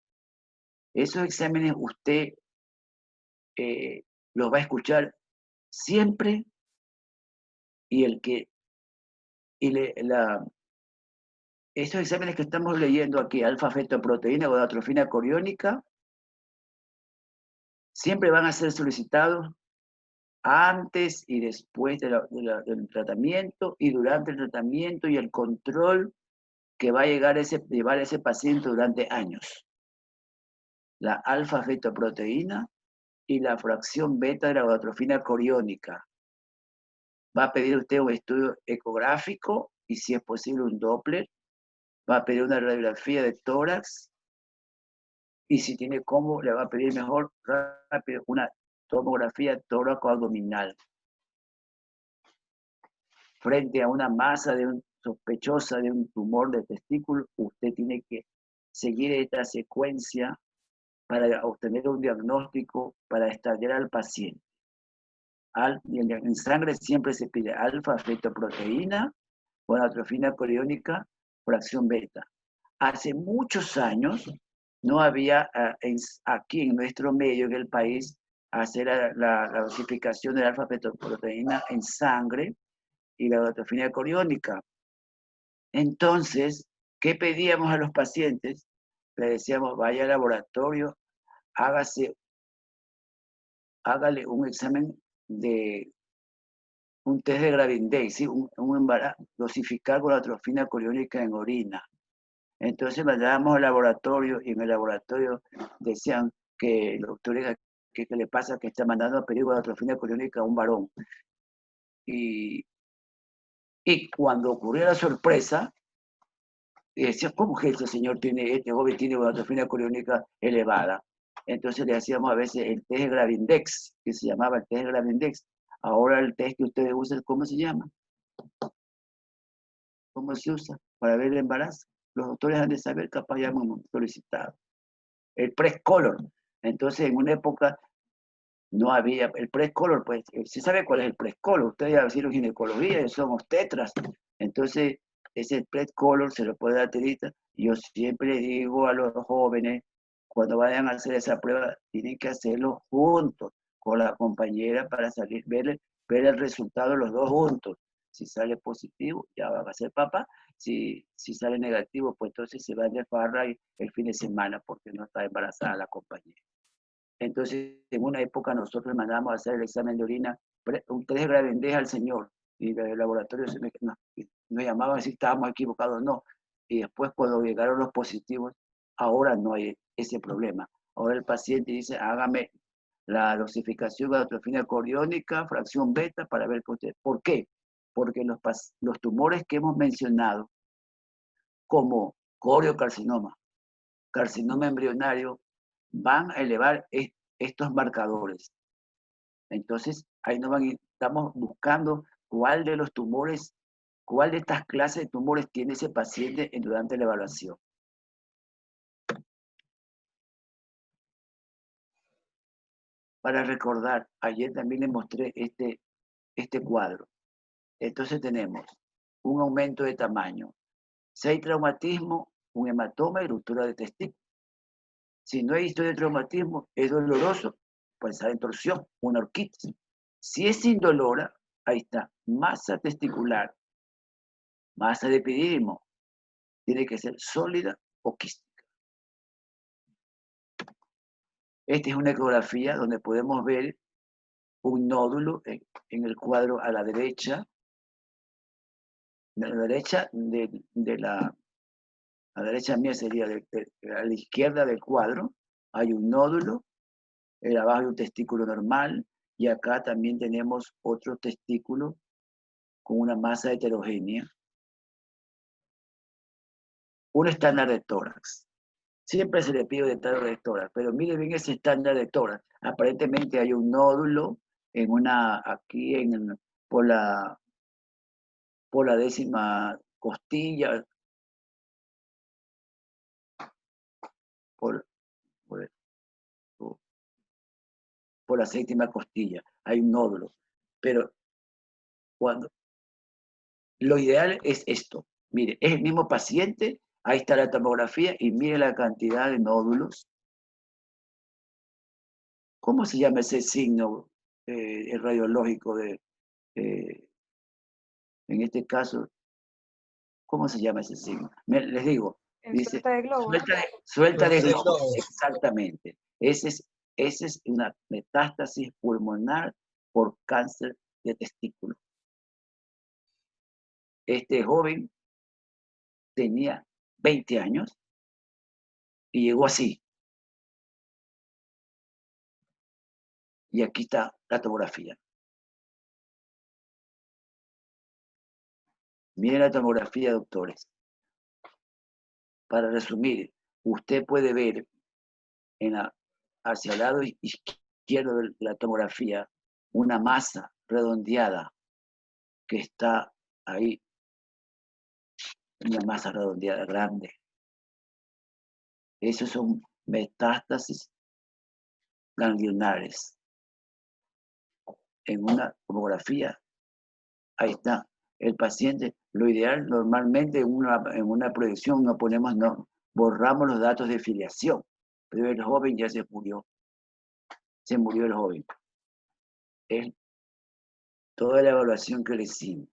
Esos exámenes usted los va a escuchar siempre, y esos exámenes que estamos leyendo aquí, alfa-fetoproteína, gonadotrofina coriónica, siempre van a ser solicitados antes y después del tratamiento, y durante el tratamiento y el control que va a llevar ese paciente durante años. La alfa-fetoproteína y la fracción beta de la gonadotrofina coriónica. Va a pedir usted un estudio ecográfico y, si es posible, un Doppler. Va a pedir una radiografía de tórax y, si tiene cómo, le va a pedir mejor rápido una tomografía tóraco-abdominal. Frente a una masa sospechosa de un tumor de testículo, usted tiene que seguir esta secuencia para obtener un diagnóstico, para estallar al paciente. En sangre siempre se pide alfa-fetoproteína, gonadotrofina coriónica, fracción beta. Hace muchos años no había aquí en nuestro medio, en el país, hacer la dosificación de la alfa-fetoproteína en sangre y la gonadotrofina coriónica. Entonces, ¿qué pedíamos a los pacientes? Le decíamos, vaya al laboratorio, hágale un examen de un test de Gravindex, ¿sí? un embarazo, dosificar gonadotrofina coriónica en orina. Entonces mandábamos al laboratorio, y en el laboratorio decían que el doctor, ¿qué le pasa? Que está mandando a pedir gonadotrofina coriónica a un varón. Y cuando ocurrió la sorpresa, decían, ¿cómo que este joven tiene gonadotrofina coriónica elevada? Entonces le hacíamos a veces el test de Gravindex, que se llamaba el test de Gravindex. Ahora el test que ustedes usan, ¿cómo se llama? ¿Cómo se usa para ver el embarazo? Los doctores han de saber, capaz ya hemos solicitado. El Press-Color. Entonces, en una época no había el Press-Color, pues, ¿se sabe cuál es el Press-Color? Ustedes ya hicieron ginecología, somos tetras. Entonces, ese Press-Color se lo puede dar tirita. Yo siempre le digo a los jóvenes, cuando vayan a hacer esa prueba, tienen que hacerlo juntos con la compañera para ver el resultado de los dos juntos. Si sale positivo, ya va a ser papá. Si sale negativo, pues entonces se va de farra el fin de semana porque no está embarazada la compañera. Entonces, en una época nosotros mandamos a hacer el examen de orina, un test de Gravindex al señor, y el laboratorio nos llamaban si estábamos equivocados o no. Y después, cuando llegaron los positivos, ahora no hay ese problema. Ahora el paciente dice, hágame la dosificación de gonadotrofina coriónica, fracción beta, para ver qué usted. ¿Por qué? Porque los tumores que hemos mencionado como coriocarcinoma, carcinoma embrionario, van a elevar estos marcadores. Entonces, ahí estamos buscando cuál de los tumores, cuál de estas clases de tumores tiene ese paciente durante la evaluación. Para recordar, ayer también les mostré este cuadro. Entonces tenemos un aumento de tamaño. Si hay traumatismo, un hematoma y ruptura de testículo. Si no hay historia de traumatismo, es doloroso, puede ser en torsión, una orquitis. Si es indolora, ahí está, masa testicular, masa de epidídimo, tiene que ser sólida o quística. Esta es una ecografía donde podemos ver un nódulo en el cuadro a la derecha, a la derecha mía sería a la izquierda del cuadro, hay un nódulo, abajo hay un testículo normal, y acá también tenemos otro testículo con una masa heterogénea. Un estándar de tórax. Siempre se le pide estándar de tórax, pero mire bien ese estándar de tórax. Aparentemente hay un nódulo por la 10ª costilla, por la 7ª costilla. Hay un nódulo. Pero lo ideal es esto. Mire, es el mismo paciente, ahí está la tomografía y mire la cantidad de nódulos. ¿Cómo se llama ese signo radiológico en este caso? ¿Cómo se llama ese signo? Les digo, dice, Suelta de globo. suelta de globo, exactamente. Esa es una metástasis pulmonar por cáncer de testículo. Este joven tenía 20 años y llegó así. Y aquí está la tomografía. Miren la tomografía, doctores. Para resumir, usted puede ver hacia el lado izquierdo de la tomografía una masa redondeada que está ahí, una masa redondeada grande. Esos son metástasis ganglionares. En una tomografía, ahí está. El paciente, lo ideal normalmente en una proyección borramos los datos de filiación, pero el joven ya se murió. Se murió el joven. Es toda la evaluación que le hicimos.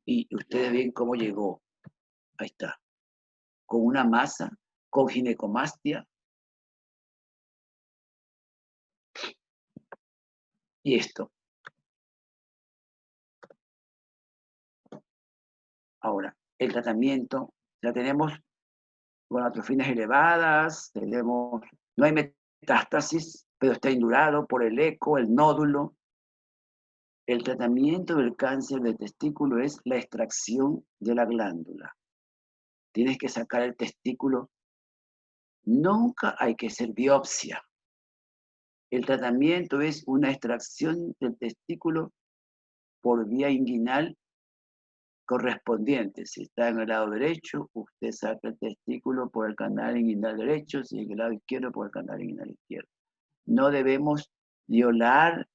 Y ustedes ven cómo llegó. Ahí está. Con una masa, con ginecomastia. Y esto. Ahora, el tratamiento, ya tenemos gonadotrofinas elevadas, no hay metástasis, pero está indurado por el eco, el nódulo. El tratamiento del cáncer de testículo es la extracción de la glándula. Tienes que sacar el testículo. Nunca hay que hacer biopsia. El tratamiento es una extracción del testículo por vía inguinal correspondiente. Si está en el lado derecho, usted saca el testículo por el canal inguinal derecho, si en el lado izquierdo, por el canal inguinal izquierdo. No debemos violar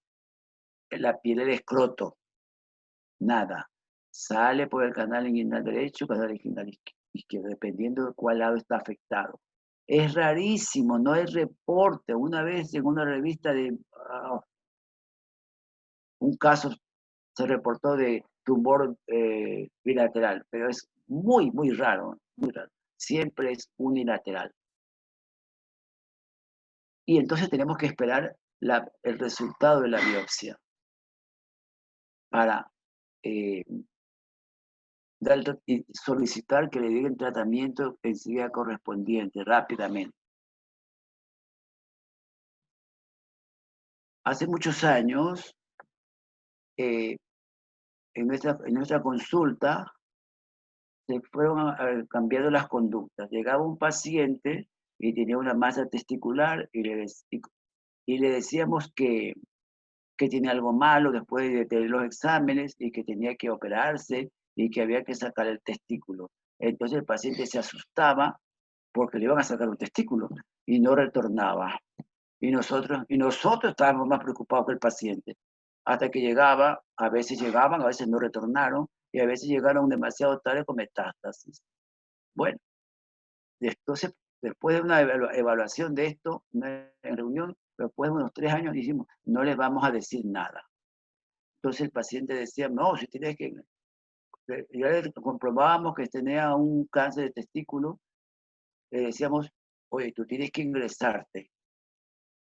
la piel del escroto. Nada. Sale por el canal inguinal derecho, canal inguinal izquierdo, dependiendo de cuál lado está afectado. Es rarísimo, no hay reporte. Una vez en una revista un caso se reportó de tumor bilateral, pero es muy, muy raro, muy raro. Siempre es unilateral. Y entonces tenemos que esperar el resultado de la biopsia para y solicitar que le den tratamiento enseguida correspondiente, rápidamente. Hace muchos años, en nuestra consulta, se fueron cambiando las conductas. Llegaba un paciente y tenía una masa testicular y le decíamos que tenía algo malo después de tener los exámenes y que tenía que operarse y que había que sacar el testículo. Entonces el paciente se asustaba porque le iban a sacar un testículo y no retornaba. Y nosotros estábamos más preocupados que el paciente. Hasta que llegaba, a veces llegaban, a veces no retornaron, y a veces llegaron demasiado tarde con metástasis. Bueno, entonces, después de una evaluación de esto, en reunión, después de unos 3 años, dijimos, no les vamos a decir nada. Entonces el paciente decía, no, si tienes que... Ya le comprobábamos que tenía un cáncer de testículo, le decíamos, oye, tú tienes que ingresarte.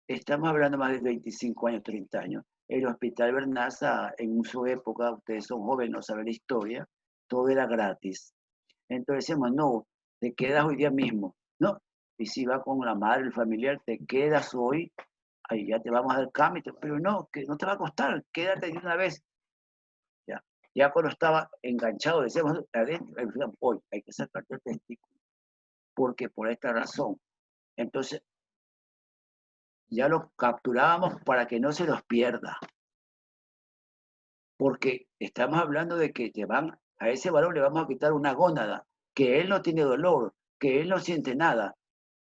Estamos hablando más de 25 años, 30 años. El Hospital Bernaza, en su época, ustedes son jóvenes, no saben la historia, todo era gratis. Entonces decíamos, no, te quedas hoy día mismo. No, y si va con la madre, el familiar, te quedas hoy, ahí ya te vamos a dar cambio, pero no, que no te va a costar, quédate de una vez. Ya cuando estaba enganchado, decíamos, adentro, decíamos, hoy hay que sacarte el testículo, porque por esta razón. Entonces, ya lo capturábamos para que no se los pierda. Porque estamos hablando de que a ese varón le vamos a quitar una gónada, que él no tiene dolor, que él no siente nada.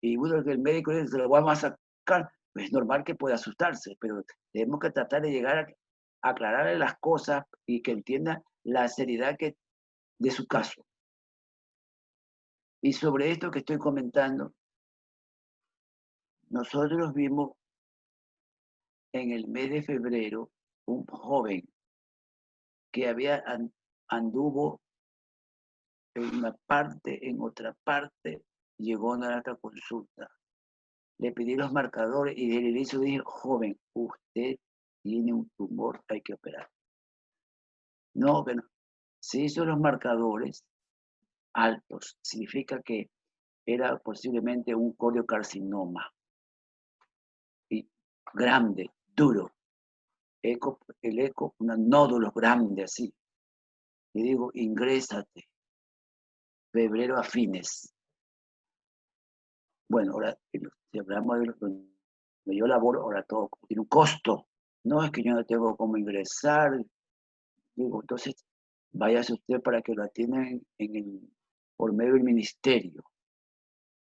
Y bueno, que el médico dice, se lo vamos a sacar, pues es normal que pueda asustarse, pero tenemos que tratar de llegar a aclararle las cosas y que entienda la seriedad de su caso. Y sobre esto que estoy comentando, nosotros vimos en el mes de febrero un joven que anduvo en una parte, en otra parte, llegó a nuestra consulta. Le pedí los marcadores y desde el inicio dije, joven, usted tiene un tumor, hay que operar. No, bueno, se hizo los marcadores altos, significa que era posiblemente un coliocarcinoma. Y grande, duro. El eco, unos nódulos grandes así. Le digo, ingrésate. Febrero a fines. Bueno, ahora, si hablamos de donde yo laboro, ahora todo tiene un costo. No es que yo no tengo cómo ingresar. Digo, entonces, váyase usted para que lo atiendan por medio del ministerio.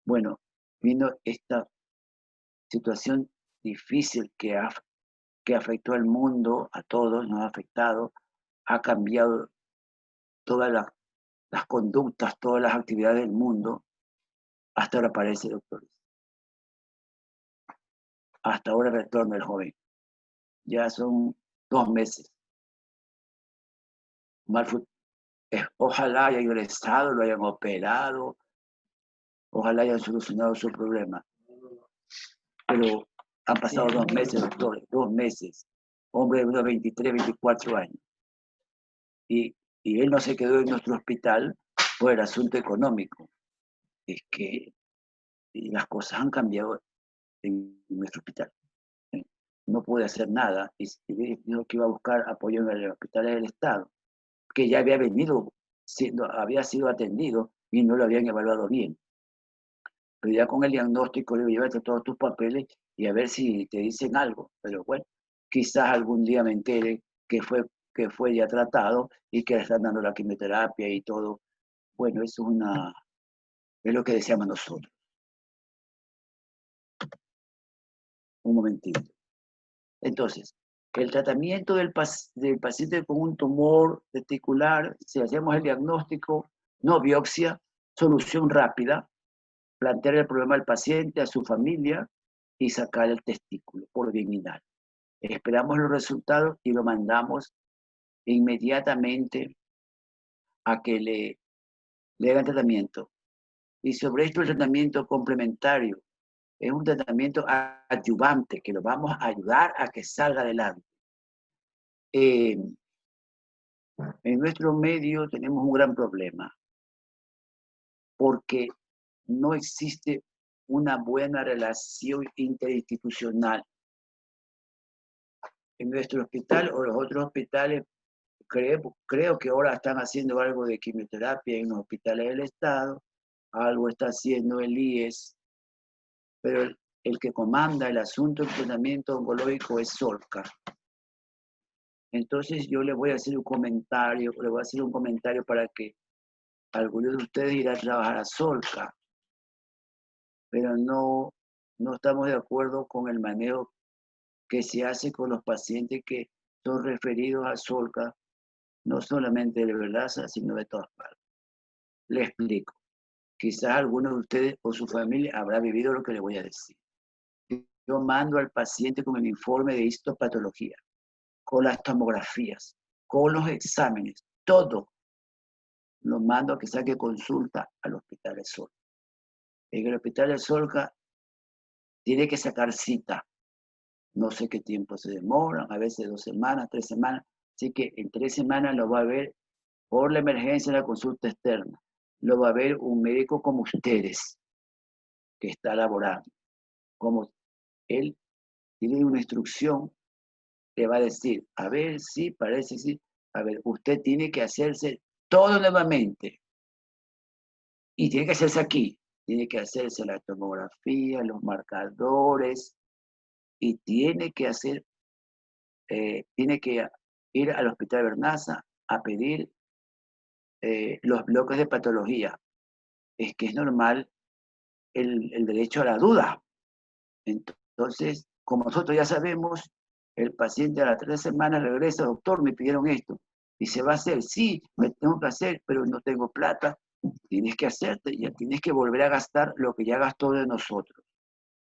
Bueno, vino esta situación difícil que afectó al mundo, a todos, nos ha afectado, ha cambiado todas las conductas, todas las actividades del mundo. Hasta ahora parece, doctores. Hasta ahora retorna el joven. Ya son 2 meses. Ojalá haya ingresado, lo hayan operado, ojalá hayan solucionado su problema. Pero han pasado 2 meses, doctores, 2 meses. Hombre de unos 23, 24 años. Y él no se quedó en nuestro hospital por el asunto económico. Es que las cosas han cambiado en nuestro hospital. No pude hacer nada y dijo que iba a buscar apoyo en el hospital del Estado, que ya había había sido atendido y no lo habían evaluado bien. Pero ya con el diagnóstico le digo, llévate todos tus papeles y a ver si te dicen algo. Pero bueno, quizás algún día me entere que fue ya tratado y que le están dando la quimioterapia y todo. Bueno, eso es lo que deseamos nosotros. Un momentito. Entonces, el tratamiento del paciente con un tumor testicular, si hacemos el diagnóstico, no biopsia, solución rápida, plantear el problema al paciente, a su familia y sacar el testículo por vía inguinal. Esperamos los resultados y lo mandamos inmediatamente a que le hagan tratamiento. Y sobre esto el tratamiento complementario es un tratamiento adyuvante que lo vamos a ayudar a que salga adelante. En nuestro medio tenemos un gran problema porque no existe una buena relación interinstitucional. En nuestro hospital o los otros hospitales creo que ahora están haciendo algo de quimioterapia en los hospitales del Estado, algo está haciendo el IES, pero el que comanda el asunto del tratamiento oncológico es Solca. Entonces yo le voy a hacer un comentario, para que algunos de ustedes irán a trabajar a Solca, pero no estamos de acuerdo con el manejo que se hace con los pacientes que son referidos a Solca, no solamente de Verlaza, sino de todas partes. Le explico. Quizás algunos de ustedes o su familia habrá vivido lo que le voy a decir. Yo mando al paciente con el informe de histopatología, con las tomografías, con los exámenes, todo lo mando a que saque consulta al Hospital de Solca. En el Hospital de Solca tiene que sacar cita. No sé qué tiempo se demoran, a veces 2 semanas, 3 semanas. Así que en 3 semanas lo va a ver por la emergencia de la consulta externa. Lo va a ver un médico como ustedes, que está laborando. Como él tiene una instrucción, le va a decir, a ver, sí, parece sí. A ver, usted tiene que hacerse todo nuevamente. Y tiene que hacerse aquí. Tiene que hacerse la tomografía, los marcadores, y tiene que ir al Hospital Vernaza a pedir los bloques de patología. Es que es normal el derecho a la duda. Entonces, como nosotros ya sabemos, el paciente a las 3 semanas regresa, doctor, me pidieron esto, y se va a hacer, sí, me tengo que hacer, pero no tengo plata. Tienes que hacerte, ya tienes que volver a gastar lo que ya gastó de nosotros,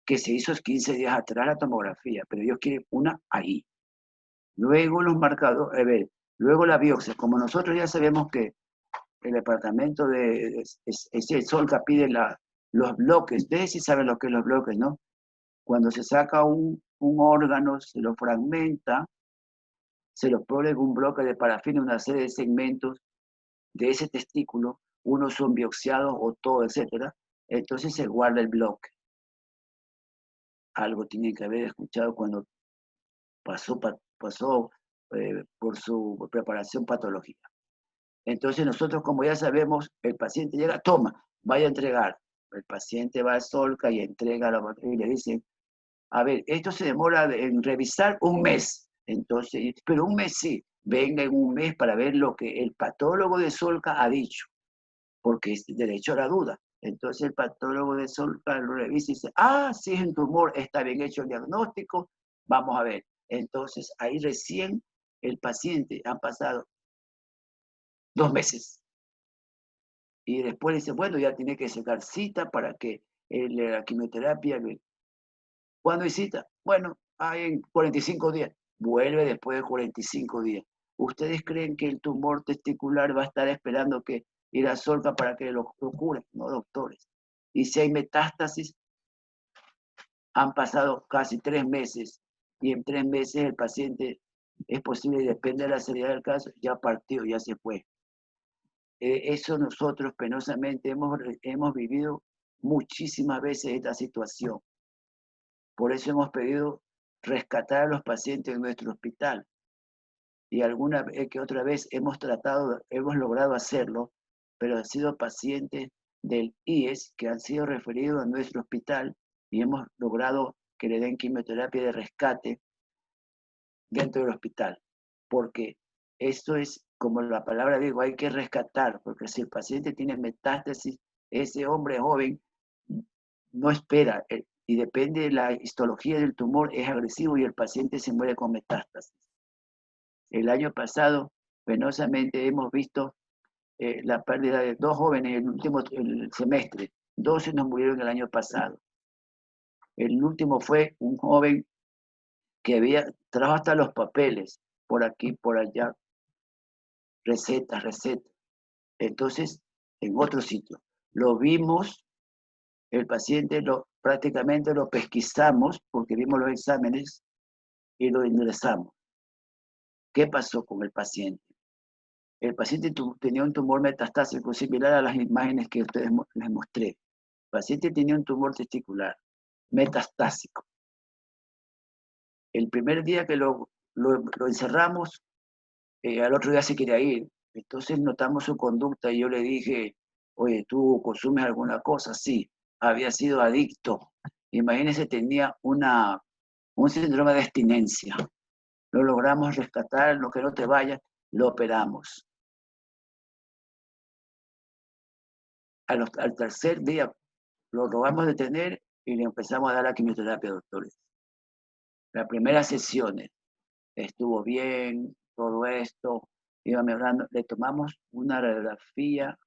que se hizo 15 días atrás la tomografía, pero ellos quieren una ahí. Luego los marcadores, luego la biopsia, como nosotros ya sabemos que el departamento de Solca pide los bloques, ustedes sí saben lo que es los bloques, ¿no? Cuando se saca un órgano, se lo fragmenta, se lo pone en un bloque de parafina, una serie de segmentos de ese testículo, unos son biopsiados o todo, etc. Entonces se guarda el bloque. Algo tienen que haber escuchado cuando pasó por su preparación patológica. Entonces nosotros, como ya sabemos, el paciente llega, toma, vaya a entregar. El paciente va a Solca y entrega y le dicen, a ver, esto se demora en revisar 1 mes. Entonces, pero 1 mes sí, venga en 1 mes para ver lo que el patólogo de Solca ha dicho, porque es derecho a la duda. Entonces el patólogo de Solca lo revisa y dice, sí es un tumor, está bien hecho el diagnóstico, vamos a ver. Entonces ahí recién el paciente ha pasado 2 meses. Y después dice, bueno, ya tiene que sacar cita para que la quimioterapia. ¿Cuándo hay cita? Bueno, en 45 días. Vuelve después de 45 días. ¿Ustedes creen que el tumor testicular va a estar esperando que ir a Solca para que lo curen? No, doctores. Y si hay metástasis, han pasado casi 3 meses. Y en 3 meses el paciente, es posible, depende de la seriedad del caso, ya partió, ya se fue. Eso nosotros penosamente hemos vivido muchísimas veces esta situación. Por eso hemos pedido rescatar a los pacientes en nuestro hospital. Y alguna vez que otra vez hemos logrado hacerlo, pero han sido pacientes del IES que han sido referidos a nuestro hospital y hemos logrado que le den quimioterapia de rescate dentro del hospital. Porque esto es, como la palabra digo, hay que rescatar, porque si el paciente tiene metástasis, ese hombre joven no espera, y depende de la histología del tumor, es agresivo y el paciente se muere con metástasis. El año pasado, penosamente, hemos visto la pérdida de 2 jóvenes en el último semestre. 12 nos murieron el año pasado. El último fue un joven que trajo hasta los papeles, por aquí, por allá, recetas. Entonces, en otro sitio. Lo vimos, el paciente prácticamente lo pesquisamos porque vimos los exámenes y lo ingresamos. ¿Qué pasó con el paciente? El paciente tenía un tumor metastásico similar a las imágenes que ustedes les mostré. El paciente tenía un tumor testicular metastásico. El primer día que lo encerramos, al otro día se quería ir. Entonces notamos su conducta y yo le dije, oye, ¿tú consumes alguna cosa? Sí, había sido adicto. Imagínense, tenía un síndrome de abstinencia. Lo logramos rescatar, lo que no te vaya, lo operamos. Al tercer día lo logramos detener y le empezamos a dar la quimioterapia, doctores. Las primeras sesiones estuvo bien, todo esto, iba mejorando, le tomamos una radiografía,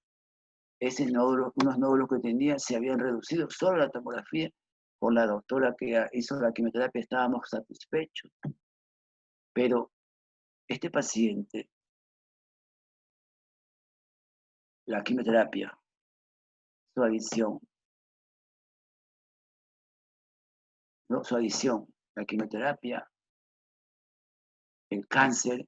unos nódulos que tenía se habían reducido, solo la tomografía, con la doctora que hizo la quimioterapia estábamos satisfechos. Pero este paciente, la quimioterapia, su adición, la quimioterapia, el cáncer,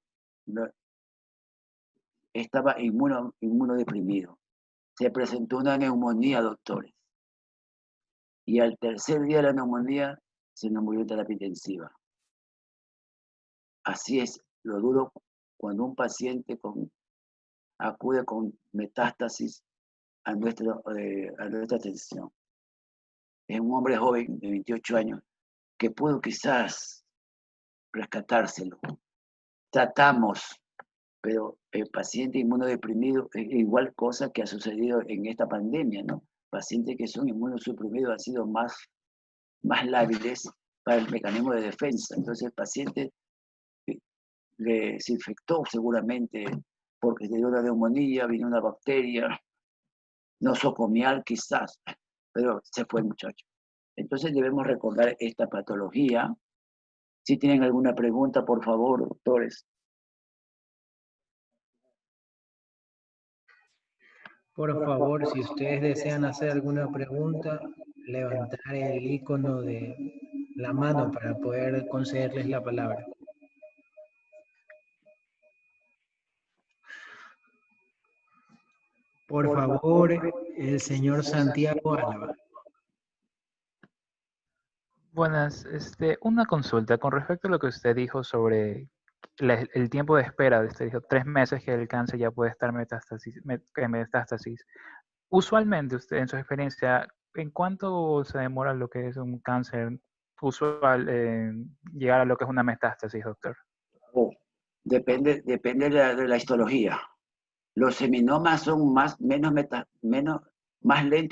estaba inmunodeprimido. Se presentó una neumonía, doctores. Y al tercer día de la neumonía se nos murió en terapia intensiva. Así es lo duro cuando un paciente acude con metástasis a nuestra atención. Es un hombre joven de 28 años que pudo quizás rescatárselo. Tratamos, pero el paciente inmunodeprimido es igual cosa que ha sucedido en esta pandemia, ¿no? Pacientes que son inmunosuprimidos han sido más lábiles para el mecanismo de defensa. Entonces el paciente se infectó seguramente porque le dio una neumonía, vino una bacteria, nosocomial quizás, pero se fue el muchacho. Entonces debemos recordar esta patología. Si tienen alguna pregunta, por favor, doctores. Por favor, si ustedes desean hacer alguna pregunta, levantar el icono de la mano para poder concederles la palabra. Por favor, el señor Santiago Álava. Buenas, una consulta con respecto a lo que usted dijo sobre el tiempo de espera. Usted dijo 3 meses que el cáncer ya puede estar metástasis. Usualmente, usted en su experiencia, ¿en cuánto se demora lo que es un cáncer usual llegar a lo que es una metástasis, doctor? Depende de la histología. Los seminomas son más lentos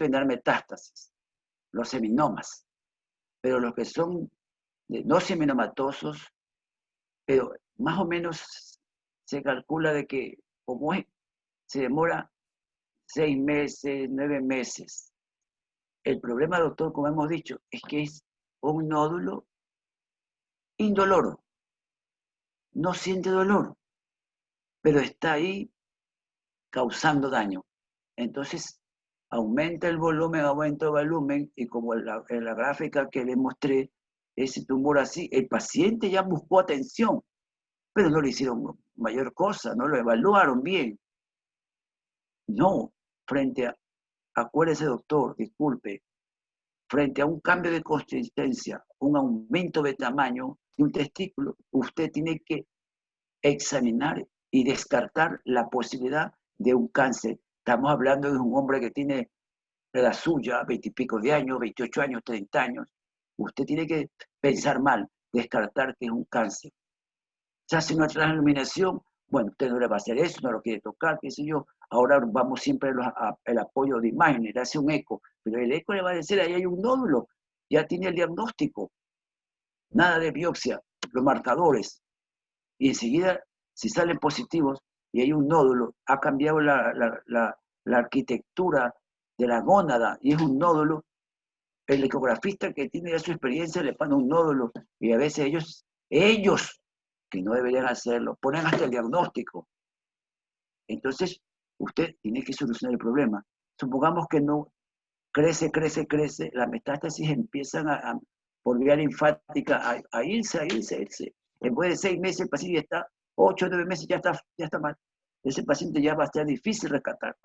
en dar metástasis. Los seminomas. Pero los que son no seminomatosos, pero más o menos se calcula de que como se demora 6 meses, 9 meses. El problema, doctor, como hemos dicho, es que es un nódulo indoloro. No siente dolor, pero está ahí causando daño. Entonces, aumenta el volumen, y como en la gráfica que le mostré, ese tumor así, el paciente ya buscó atención, pero no le hicieron mayor cosa, no lo evaluaron bien. No, acuérdese, doctor, disculpe, frente a un cambio de consistencia, un aumento de tamaño de un testículo, usted tiene que examinar y descartar la posibilidad de un cáncer. Estamos hablando de un hombre que tiene la suya, 20 y pico de años, 28 años, 30 años. Usted tiene que pensar mal, descartar que es un cáncer. Se hace una transluminación, bueno, usted no le va a hacer eso, no lo quiere tocar, qué sé yo. Ahora vamos siempre al apoyo de imágenes, le hace un eco, pero el eco le va a decir, ahí hay un nódulo, ya tiene el diagnóstico. Nada de biopsia, los marcadores. Y enseguida, si salen positivos y hay un nódulo, ha cambiado la arquitectura de la gónada y es un nódulo, el ecografista que tiene ya su experiencia le pone un nódulo y a veces ellos que no deberían hacerlo, ponen hasta el diagnóstico. Entonces, usted tiene que solucionar el problema. Supongamos que no crece, las metástasis empiezan por vía linfática a irse. Después de 6 meses el paciente ya está, 8 o 9 meses ya está mal. Ese paciente ya va a ser difícil rescatar.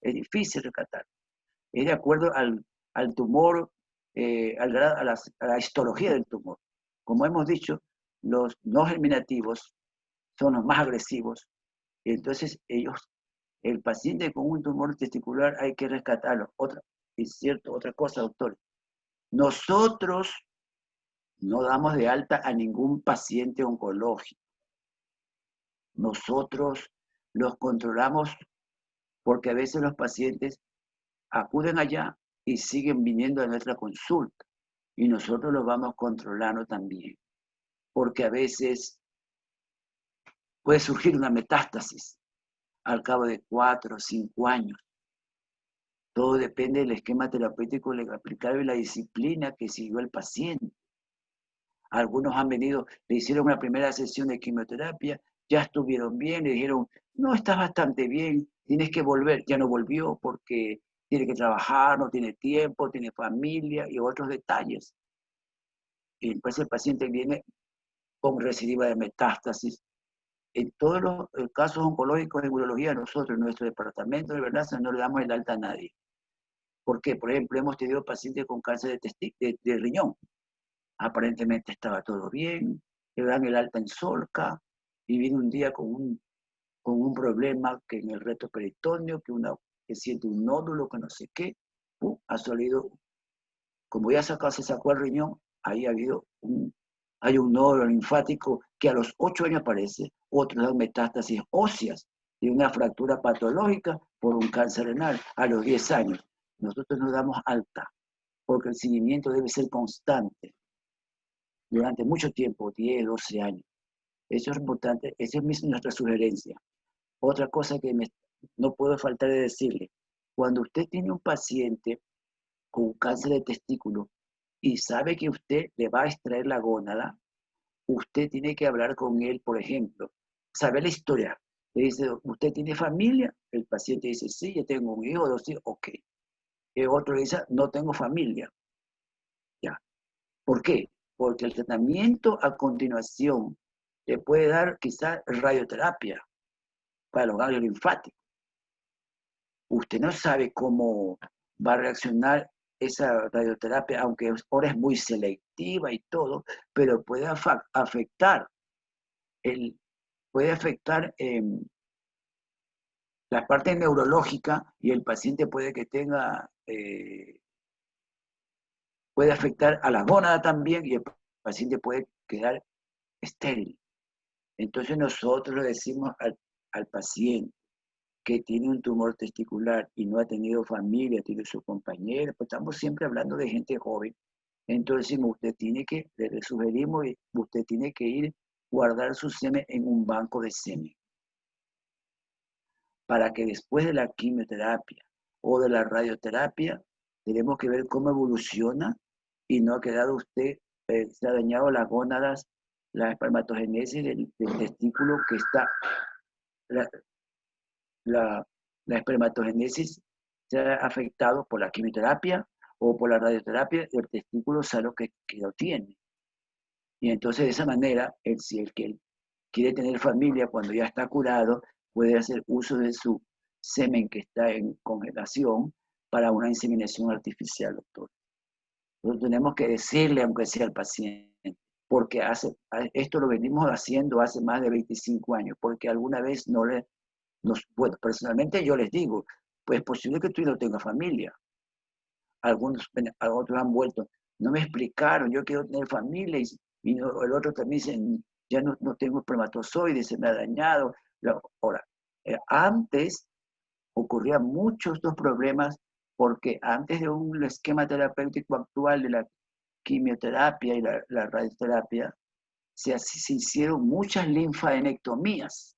Es difícil rescatar. Es de acuerdo al tumor, a la histología del tumor. Como hemos dicho, los no germinativos son los más agresivos. Y entonces el paciente con un tumor testicular hay que rescatarlo. Es cierto, otra cosa, doctor. Nosotros no damos de alta a ningún paciente oncológico. Nosotros los controlamos porque a veces los pacientes acuden allá y siguen viniendo a nuestra consulta. Y nosotros los vamos controlando también. Porque a veces puede surgir una metástasis al cabo de 4 o 5 años. Todo depende del esquema terapéutico aplicado y la disciplina que siguió el paciente. Algunos han venido, le hicieron una primera sesión de quimioterapia, ya estuvieron bien, le dijeron, no, estás bastante bien, tienes que volver. Ya no volvió porque tiene que trabajar, no tiene tiempo, tiene familia y otros detalles. Y después el paciente viene con recidiva de metástasis. En todos los casos oncológicos de urología, nosotros en nuestro departamento de verdad no le damos el alta a nadie. ¿Por qué? Por ejemplo, hemos tenido pacientes con cáncer de riñón. Aparentemente estaba todo bien, le dan el alta en Solca y viene un día con un problema que en el reto peritoneo, que siente un nódulo, que no sé qué, ha salido, como ya se sacó el riñón, ahí hay un nódulo linfático que a los 8 años aparece, otros dan metástasis óseas y una fractura patológica por un cáncer renal a los 10 años. Nosotros nos damos alta, porque el seguimiento debe ser constante durante mucho tiempo, 10, 12 años. Eso es importante, esa es nuestra sugerencia. Otra cosa que no puedo faltar de decirle, cuando usted tiene un paciente con cáncer de testículo y sabe que usted le va a extraer la gónada, usted tiene que hablar con él, por ejemplo, saber la historia. Le dice, ¿usted tiene familia? El paciente dice, sí, yo tengo un hijo, 2 hijos, ok. El otro le dice, no tengo familia. Ya. ¿Por qué? Porque el tratamiento a continuación le puede dar quizás radioterapia para los ganglios linfáticos. Usted no sabe cómo va a reaccionar esa radioterapia, aunque ahora es muy selectiva y todo, pero puede afectar la parte neurológica y el paciente puede que tenga, puede afectar a la gónada también y el paciente puede quedar estéril. Entonces nosotros le decimos al paciente que tiene un tumor testicular y no ha tenido familia, tiene su compañera, pues estamos siempre hablando de gente joven. Entonces decimos, le sugerimos, usted tiene que ir guardar su semen en un banco de semen, para que después de la quimioterapia o de la radioterapia, tenemos que ver cómo evoluciona y no ha quedado usted, se ha dañado las gónadas, la espermatogénesis del testículo que está, la espermatogénesis se ha afectado por la quimioterapia o por la radioterapia, el testículo sabe que lo tiene. Y entonces de esa manera, si el que quiere tener familia cuando ya está curado, puede hacer uso de su semen que está en congelación para una inseminación artificial, doctor. Nosotros tenemos que decirle, aunque sea al paciente, porque esto lo venimos haciendo hace más de 25 años, porque alguna vez bueno, personalmente yo les digo, pues es posible que tú no tengas familia. Otros han vuelto, no me explicaron, yo quiero tener familia, y el otro también dice, ya no tengo espermatozoides, se me ha dañado. Ahora, antes ocurrían muchos dos problemas, porque antes de un esquema terapéutico actual de la quimioterapia y la radioterapia, se hicieron muchas linfadenectomías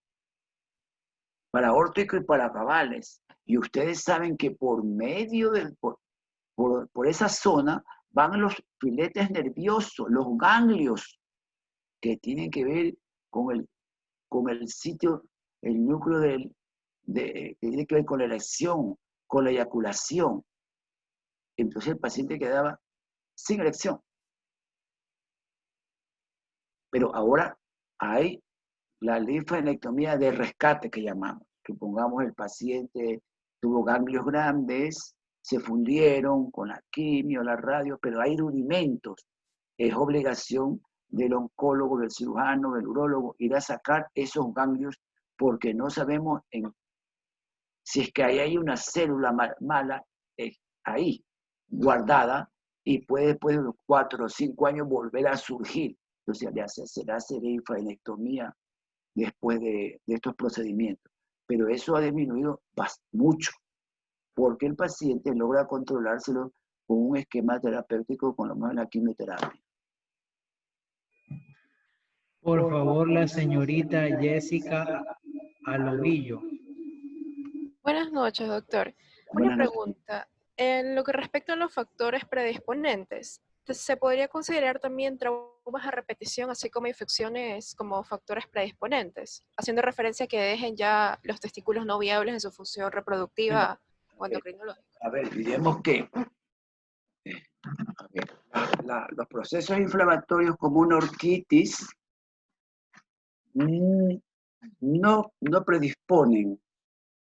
para aórtico y para cabales. Y ustedes saben que por medio por esa zona van los filetes nerviosos, los ganglios, que tienen que ver con el sitio, el núcleo que tiene que ver con la erección, con la eyaculación. Entonces el paciente quedaba sin erección. Pero ahora hay la linfadenectomía de rescate que llamamos. Supongamos el paciente tuvo ganglios grandes, se fundieron con la quimio, la radio, pero hay rudimentos. Es obligación del oncólogo, del cirujano, del urólogo, ir a sacar esos ganglios porque no sabemos si es que hay una célula mala ahí, guardada, y puede después de unos 4 o 5 años volver a surgir. Entonces se le hace linfadenectomía después de estos procedimientos. Pero eso ha disminuido mucho, porque el paciente logra controlárselo con un esquema terapéutico, con lo menos la quimioterapia. Por favor, la señorita Jessica Alovillo. Buenas noches, doctor. Una Buenas noches. pregunta. En lo que respecta a los factores predisponentes, ¿se podría considerar también traumas a repetición, así como infecciones, como factores predisponentes? Haciendo referencia a que dejen ya los testículos no viables en su función reproductiva o endocrinológica. A ver, diremos que los procesos inflamatorios como una orquitis no predisponen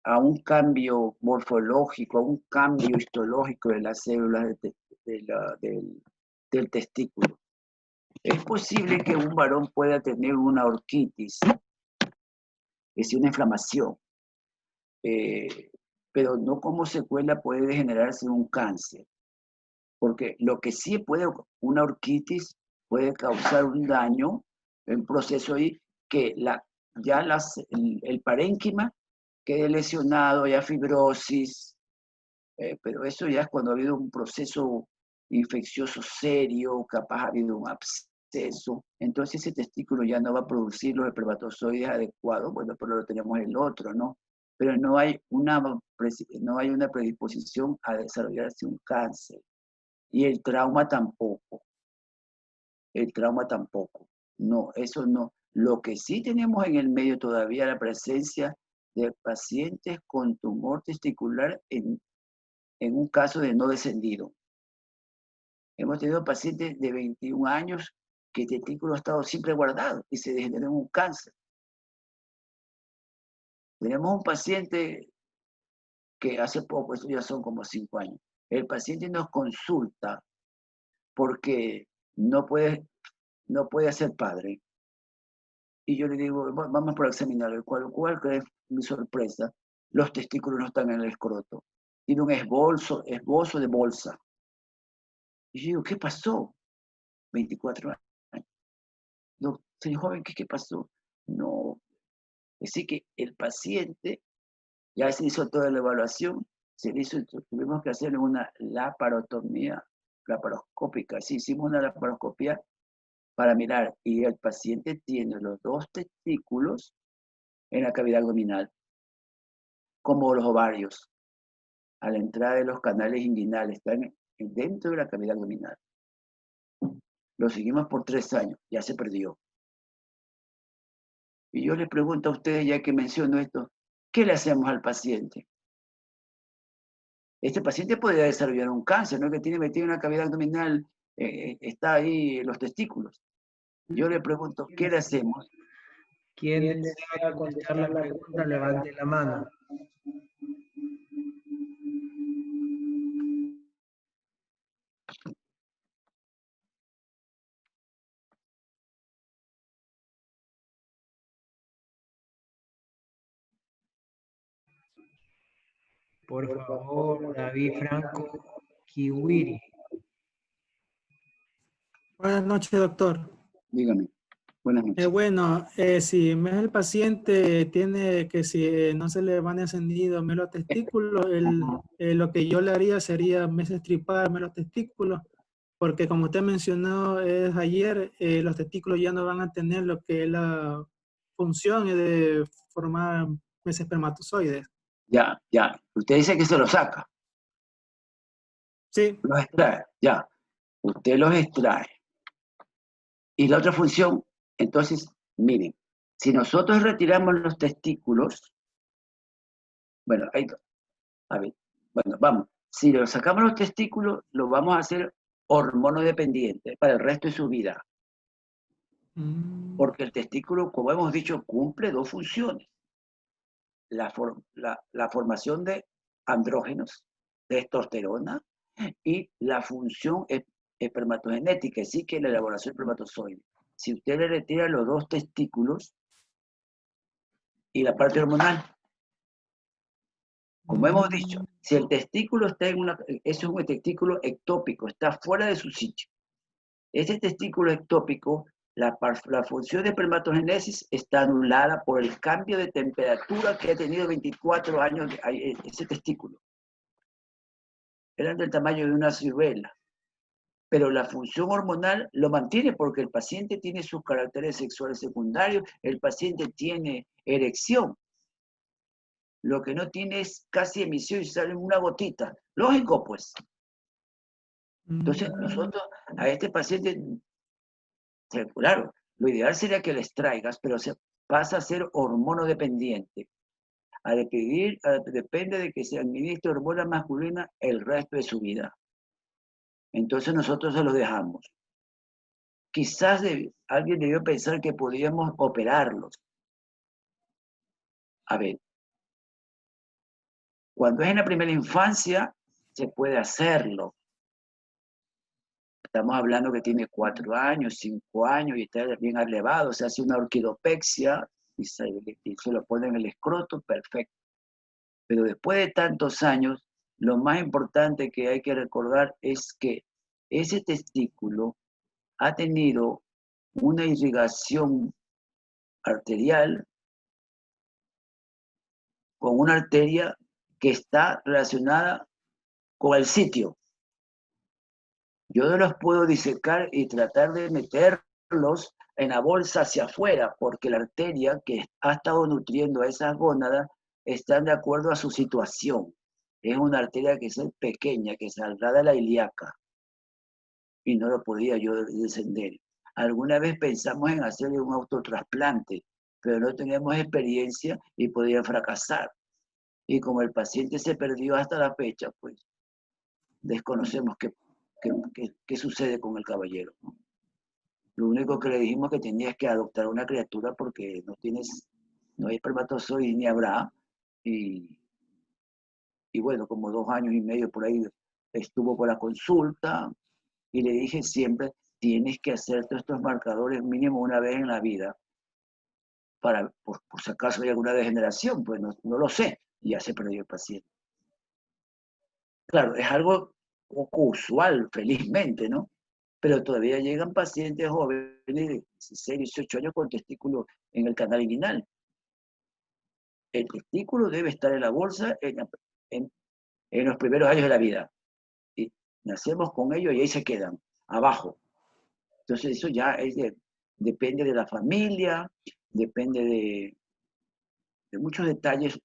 a un cambio morfológico, a un cambio histológico de las células del testículo. Es posible que un varón pueda tener una orquitis, es decir, una inflamación, pero no como secuela puede degenerarse en un cáncer. Porque lo que sí puede, una orquitis puede causar un daño, un proceso ahí que el parénquima quede lesionado, haya fibrosis, pero eso ya es cuando ha habido un proceso infeccioso serio, capaz ha habido un absceso, entonces ese testículo ya no va a producir los espermatozoides adecuados, bueno, pero lo tenemos el otro, ¿no? Pero no hay una predisposición a desarrollarse un cáncer. Y el trauma tampoco. El trauma tampoco. No, eso no. Lo que sí tenemos en el medio todavía la presencia de pacientes con tumor testicular en un caso de no descendido. Hemos tenido pacientes de 21 años que el testículo ha estado siempre guardado y se degeneró en un cáncer. Tenemos un paciente que hace poco, esto ya son como 5 años, el paciente nos consulta porque no puede ser padre. Y yo le digo, vamos por examinarlo. ¿Cuál es mi sorpresa? Los testículos no están en el escroto. Tiene un esbozo de bolsa. Y yo digo, ¿qué pasó? 24 años. No, señor joven, ¿qué pasó? No. Es decir, que el paciente ya se hizo toda la evaluación, tuvimos que hacerle una laparoscópica. Sí, hicimos una laparoscopia para mirar, y el paciente tiene los 2 testículos en la cavidad abdominal, como los ovarios, a la entrada de los canales inguinales, están dentro de la cavidad abdominal. Lo seguimos por 3 años, ya se perdió. Y yo les pregunto a ustedes, ya que menciono esto, ¿qué le hacemos al paciente? Este paciente podría desarrollar un cáncer, ¿no? Que tiene metido en la cavidad abdominal, está ahí los testículos. Yo le pregunto, ¿qué le hacemos? ¿Quién desea contestar la pregunta? Levante la mano. Por favor, David Franco Kiwiri. Buenas noches, doctor. Dígame. Buenas noches. Si el paciente tiene que si no se le van encendidos los testículos, lo que yo le haría sería mesestripar los testículos, porque como usted mencionó ayer, los testículos ya no van a tener lo que es la función de formar espermatozoides. Ya. Usted dice que se los saca. Sí. Los extrae, ya. Usted los extrae. Y la otra función, entonces, miren, si nosotros retiramos los testículos, vamos, si le sacamos los testículos, lo vamos a hacer hormonodependiente para el resto de su vida. Porque el testículo, como hemos dicho, cumple 2 funciones. La formación de andrógenos, testosterona, y la función espermatogenética, así que la elaboración de espermatozoides. si usted le retira los 2 testículos y la parte hormonal. Como hemos dicho, si el testículo está en eso es un testículo ectópico, está fuera de su sitio. Ese testículo ectópico, la función de espermatogenesis está anulada por el cambio de temperatura que ha tenido 24 años ese testículo. Eran del tamaño de una ciruela. Pero la función hormonal lo mantiene porque el paciente tiene sus caracteres sexuales secundarios, el paciente tiene erección. Lo que no tiene es casi emisión y sale una gotita. Lógico, pues. Entonces, nosotros a este paciente, claro, lo ideal sería que le extraigas, pero se pasa a ser hormonodependiente. Depende de que se administre hormona masculina el resto de su vida. Entonces nosotros se los dejamos. Quizás alguien debió pensar que podíamos operarlos. A ver, cuando es en la primera infancia, se puede hacerlo. Estamos hablando que tiene 4 años, 5 años y está bien elevado. Se hace una orquidopexia y se lo pone en el escroto, perfecto. Pero después de tantos años, lo más importante que hay que recordar es que ese testículo ha tenido una irrigación arterial con una arteria que está relacionada con el sitio. Yo no los puedo disecar y tratar de meterlos en la bolsa hacia afuera, porque la arteria que ha estado nutriendo a esas gónadas está de acuerdo a su situación. Es una arteria que es pequeña, que saldrá de la ilíaca. Y no lo podía yo descender. Alguna vez pensamos en hacerle un autotrasplante, pero no teníamos experiencia y podía fracasar. Y como el paciente se perdió hasta la fecha, pues desconocemos qué sucede con el caballero, ¿no? Lo único que le dijimos que tenía que adoptar una criatura porque no hay espermatozoides ni habrá. Y bueno, como 2 años y medio por ahí estuvo por la consulta y le dije siempre, tienes que hacer todos estos marcadores mínimo una vez en la vida por si acaso hay alguna degeneración, pues no lo sé, y ya se perdió el paciente. Claro, es algo poco usual, felizmente, ¿no? Pero todavía llegan pacientes jóvenes de 16, 18 años con testículos en el canal inguinal. El testículo debe estar en la bolsa en los primeros años de la vida. Y nacemos con ellos y ahí se quedan, abajo. Entonces eso ya depende de la familia, depende de muchos detalles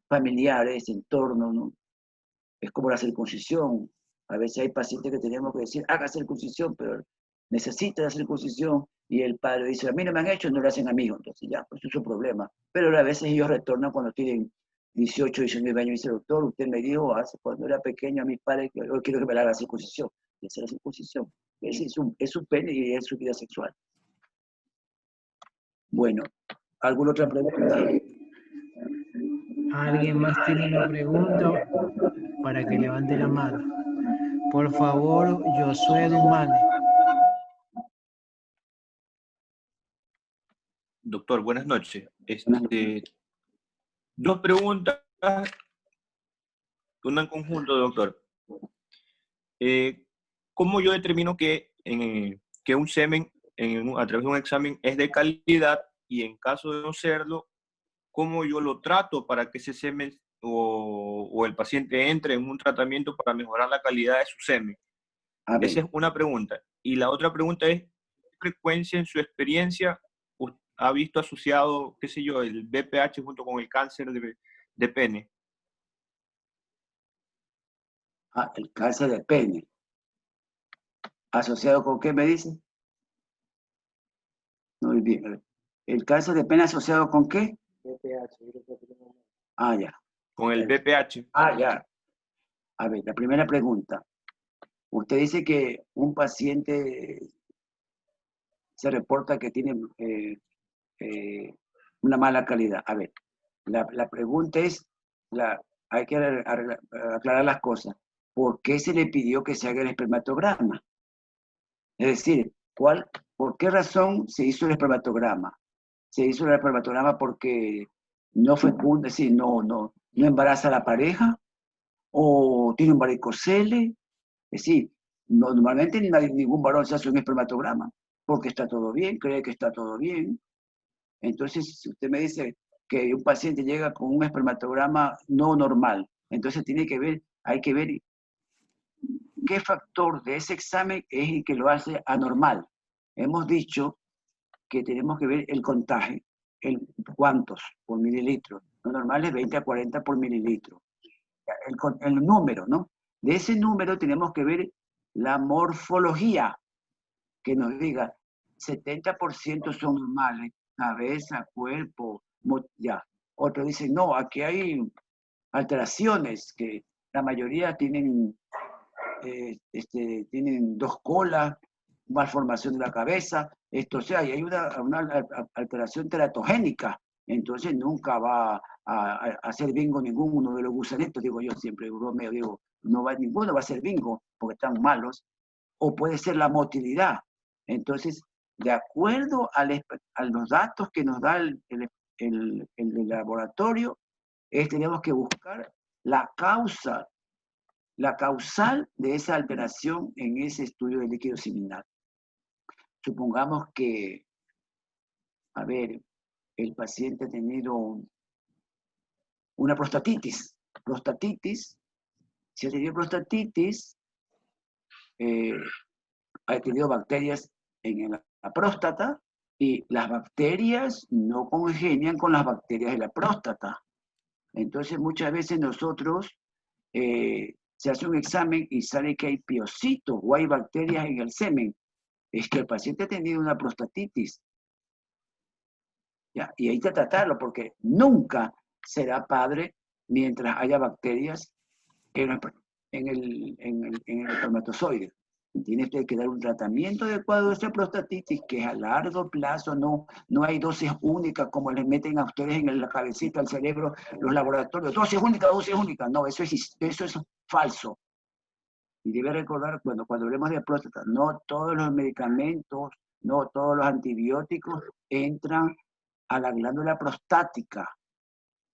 familiares, entorno, ¿no? Es como la circuncisión. A veces hay pacientes que tenemos que decir, haga circuncisión, pero necesita la circuncisión y el padre dice, a mí no me han hecho, no lo hacen a mí. Entonces ya, pues es su problema. Pero a veces ellos retornan cuando tienen 18, 19 años y dicen, doctor, usted me dijo cuando era pequeño a mis padres que yo quiero que me haga la circuncisión. Y hacer la circuncisión. Es su pene y es su vida sexual. Bueno, ¿alguna otra pregunta? ¿Alguien más tiene una pregunta? Para que levante la mano. Por favor, Josué Dumane. Doctor, buenas noches. 2 preguntas, una en conjunto, doctor. ¿Cómo yo determino que un semen a través de un examen es de calidad y en caso de no serlo, cómo yo lo trato para que ese semen o el paciente entre en un tratamiento para mejorar la calidad de su semen? Esa es una pregunta. Y la otra pregunta es, ¿qué frecuencia en su experiencia ha visto asociado, qué sé yo, el BPH junto con el cáncer de pene? El cáncer de pene. ¿Asociado con qué me dicen? Muy bien. ¿El cáncer de pene asociado con qué? BPH. Ya. Con el BPH. Ya. A ver, la primera pregunta. Usted dice que un paciente se reporta que tiene una mala calidad. A ver, la pregunta es, hay que aclarar las cosas. ¿Por qué se le pidió que se haga el espermatograma? Es decir, ¿cuál ¿Por qué razón se hizo el espermatograma? Se hizo el espermatograma porque no fecunda, es decir, no embaraza a la pareja, o tiene un varicocele. Es decir, normalmente ningún varón se hace un espermatograma, porque está todo bien, cree que está todo bien. Entonces, si usted me dice que un paciente llega con un espermatograma no normal, entonces hay que ver qué factor de ese examen es el que lo hace anormal. Hemos dicho que tenemos que ver el contagio, cuántos por mililitro. Lo normal es 20 a 40 por mililitro. El número, ¿no? De ese número tenemos que ver la morfología, que nos diga 70% son normales, cabeza, cuerpo, ya. Otros dicen, no, aquí hay alteraciones, que la mayoría tienen, tienen 2 colas, malformación de la cabeza, o sea, y hay una alteración teratogénica, entonces nunca va a hacer bingo ninguno de los gusanitos, digo yo siempre, bromeo, digo, ninguno va a ser bingo, porque están malos, o puede ser la motilidad. Entonces, de acuerdo a los datos que nos da el laboratorio, tenemos que buscar la causal de esa alteración en ese estudio de líquido seminal. Supongamos que, a ver, el paciente ha tenido una prostatitis. Si ha tenido prostatitis, ha tenido bacterias en la próstata, y las bacterias no congenian con las bacterias de la próstata. Entonces, muchas veces nosotros se hace un examen y sale que hay piocitos o hay bacterias en el semen. Es que el paciente ha tenido una prostatitis. ¿Ya? Y hay que tratarlo, porque nunca será padre mientras haya bacterias en el espermatozoide. Tiene que dar un tratamiento adecuado de esa prostatitis, que es a largo plazo, no hay dosis únicas como les meten a ustedes en la cabecita, al cerebro, los laboratorios. Dosis única. No, eso es falso. Y debe recordar, cuando hablemos de próstata, no todos los medicamentos, no todos los antibióticos entran a la glándula prostática.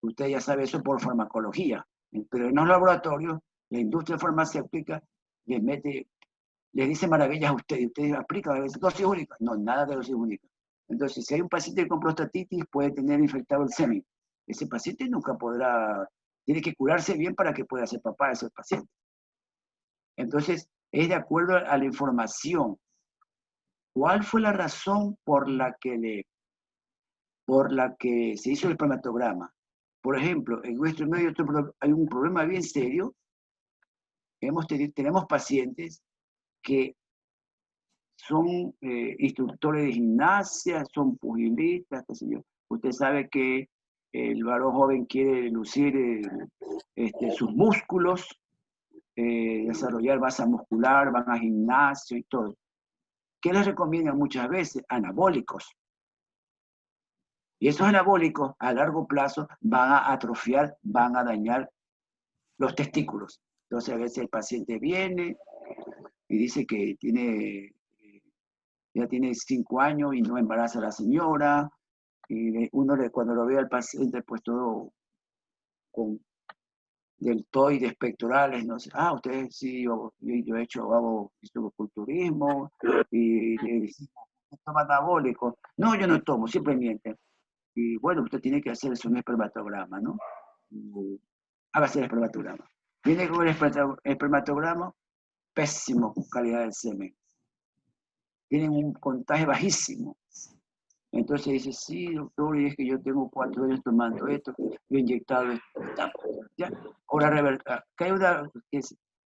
Usted ya sabe eso por farmacología. Pero en los laboratorios, la industria farmacéutica les dice maravillas a ustedes. Ustedes aplican a veces dosis única. No, nada de dosis única. Entonces, si hay un paciente con prostatitis, puede tener infectado el semen. Ese paciente nunca tiene que curarse bien para que pueda ser papá de ese paciente. Entonces, es de acuerdo a la información. ¿Cuál fue la razón por la que se hizo el espermatograma? Por ejemplo, en nuestro medio hay un problema bien serio. Tenemos pacientes que son instructores de gimnasia, son pugilistas, qué sé yo. Usted sabe que el varón joven quiere lucir sus músculos, desarrollar masa muscular, van a gimnasio y todo. ¿Qué les recomiendan muchas veces? Anabólicos. Y esos anabólicos a largo plazo van a atrofiar, van a dañar los testículos. Entonces a veces el paciente viene y dice que ya tiene 5 años y no embaraza a la señora, y cuando lo ve al paciente pues todo con deltoides pectorales, no sé, usted sí, yo hago fisiculturismo y le decimos, ¿toma anabólico? No, yo no tomo, siempre mienten. Y bueno, usted tiene que hacerse un espermatograma, ¿no? Hágase el espermatograma. Viene con el espermatograma, pésimo calidad del semen. Tienen un contagio bajísimo. Entonces dice, sí, doctor, y es que yo tengo 4 años tomando esto, yo he inyectado esto. ¿Ya? Ahora,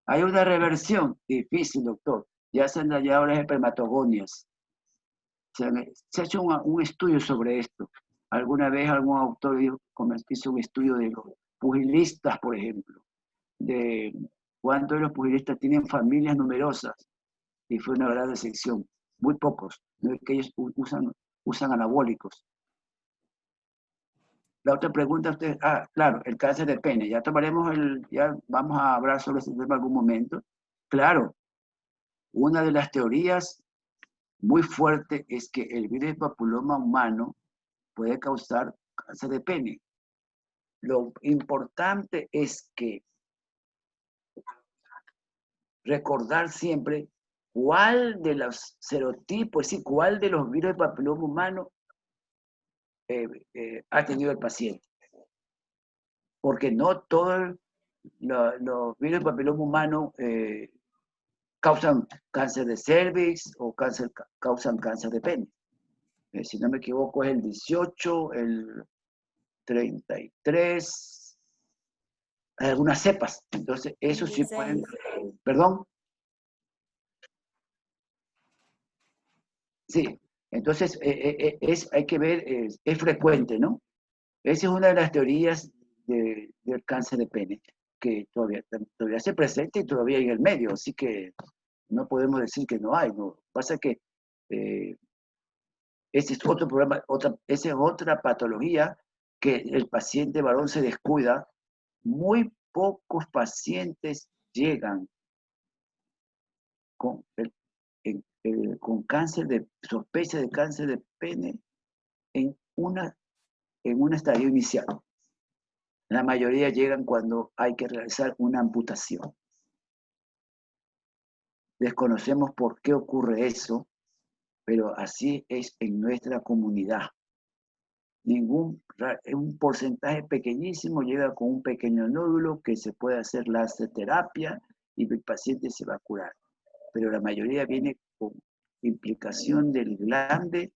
hay una reversión difícil, doctor. Ya se han hallado ahora espermatogonias. Se ha hecho un estudio sobre esto. Alguna vez algún autor hizo un estudio de los pugilistas, por ejemplo, de cuántos de los pugilistas tienen familias numerosas, y fue una gran decepción. Muy pocos, no es que ellos usan anabólicos. La otra pregunta, usted, claro, el cáncer de pene, ya vamos a hablar sobre ese tema en algún momento. Claro, una de las teorías muy fuerte es que el virus del papiloma humano puede causar cáncer de pene. Lo importante es que recordar siempre cuál de los serotipos, es decir, cuál de los virus del papiloma humano ha tenido el paciente. Porque no todos los virus del papiloma humano causan cáncer de cervix o causan cáncer de pene. Si no me equivoco, es el 18, el 33, algunas cepas. Entonces, eso sí pueden... ¿Perdón? Sí. Entonces, hay que ver, es frecuente, ¿no? Esa es una de las teorías del cáncer de pene, que todavía se presenta y todavía en el medio, así que no podemos decir que no hay. No. Pasa que ese es otro problema, esa es otra patología que el paciente varón se descuida. Muy pocos pacientes llegan con cáncer de sospecha de cáncer de pene en un estadio inicial. La mayoría llegan cuando hay que realizar una amputación. Desconocemos por qué ocurre eso, pero así es en nuestra comunidad. Un porcentaje pequeñísimo llega con un pequeño nódulo que se puede hacer láser terapia y el paciente se va a curar. Pero la mayoría viene con implicación del glande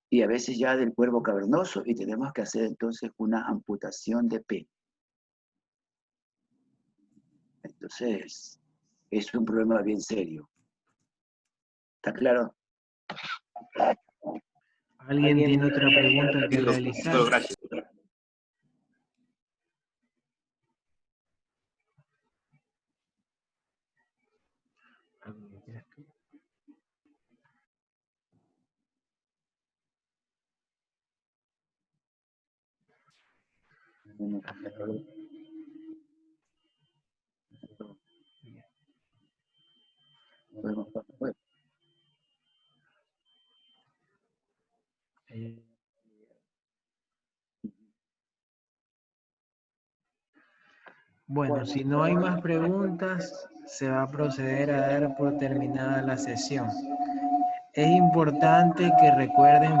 y a veces ya del cuerpo cavernoso y tenemos que hacer entonces una amputación de pene. Entonces, es un problema bien serio. ¿Está claro? ¿Alguien tiene otra pregunta que realizar? Gracias. Bueno, si no hay más preguntas, se va a proceder a dar por terminada la sesión. Es importante que recuerden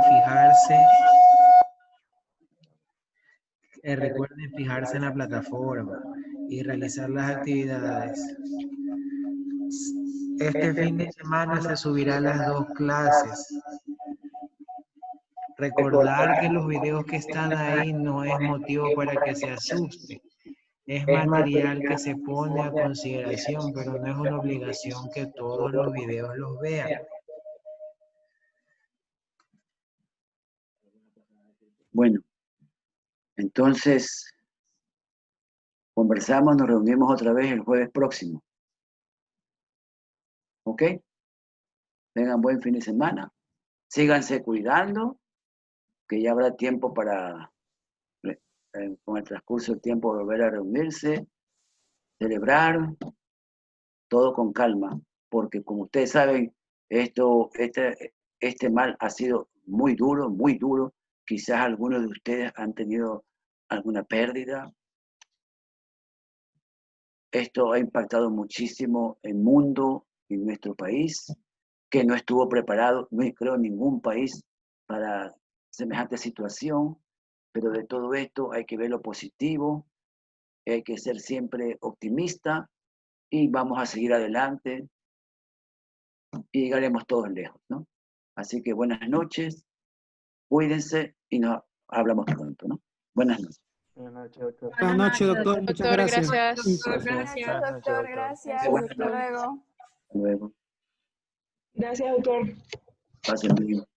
fijarse en la plataforma y realizar las actividades. Este fin de semana se subirán las 2 clases. Recordar que los videos que están ahí no es motivo para que se asusten. Es material que se pone a consideración, pero no es una obligación que todos los videos los vean. Bueno, entonces conversamos, nos reunimos otra vez el jueves próximo. ¿Ok? Tengan buen fin de semana. Síganse cuidando, que ya habrá tiempo para, con el transcurso del tiempo, volver a reunirse, celebrar, todo con calma, porque como ustedes saben, este mal ha sido muy duro, muy duro. Quizás algunos de ustedes han tenido alguna pérdida. Esto ha impactado muchísimo el mundo y nuestro país, que no estuvo preparado, no creo ningún país para semejante situación, pero de todo esto hay que ver lo positivo, hay que ser siempre optimista y vamos a seguir adelante y llegaremos todos lejos, ¿no? Así que buenas noches, cuídense y nos hablamos pronto, ¿no? Buenas noches. Buenas noches, doctor. Muchas Doctor, gracias. gracias. Gracias. Doctor, gracias. Buenas Hasta luego. Hasta luego. Gracias, doctor. Pasen bien.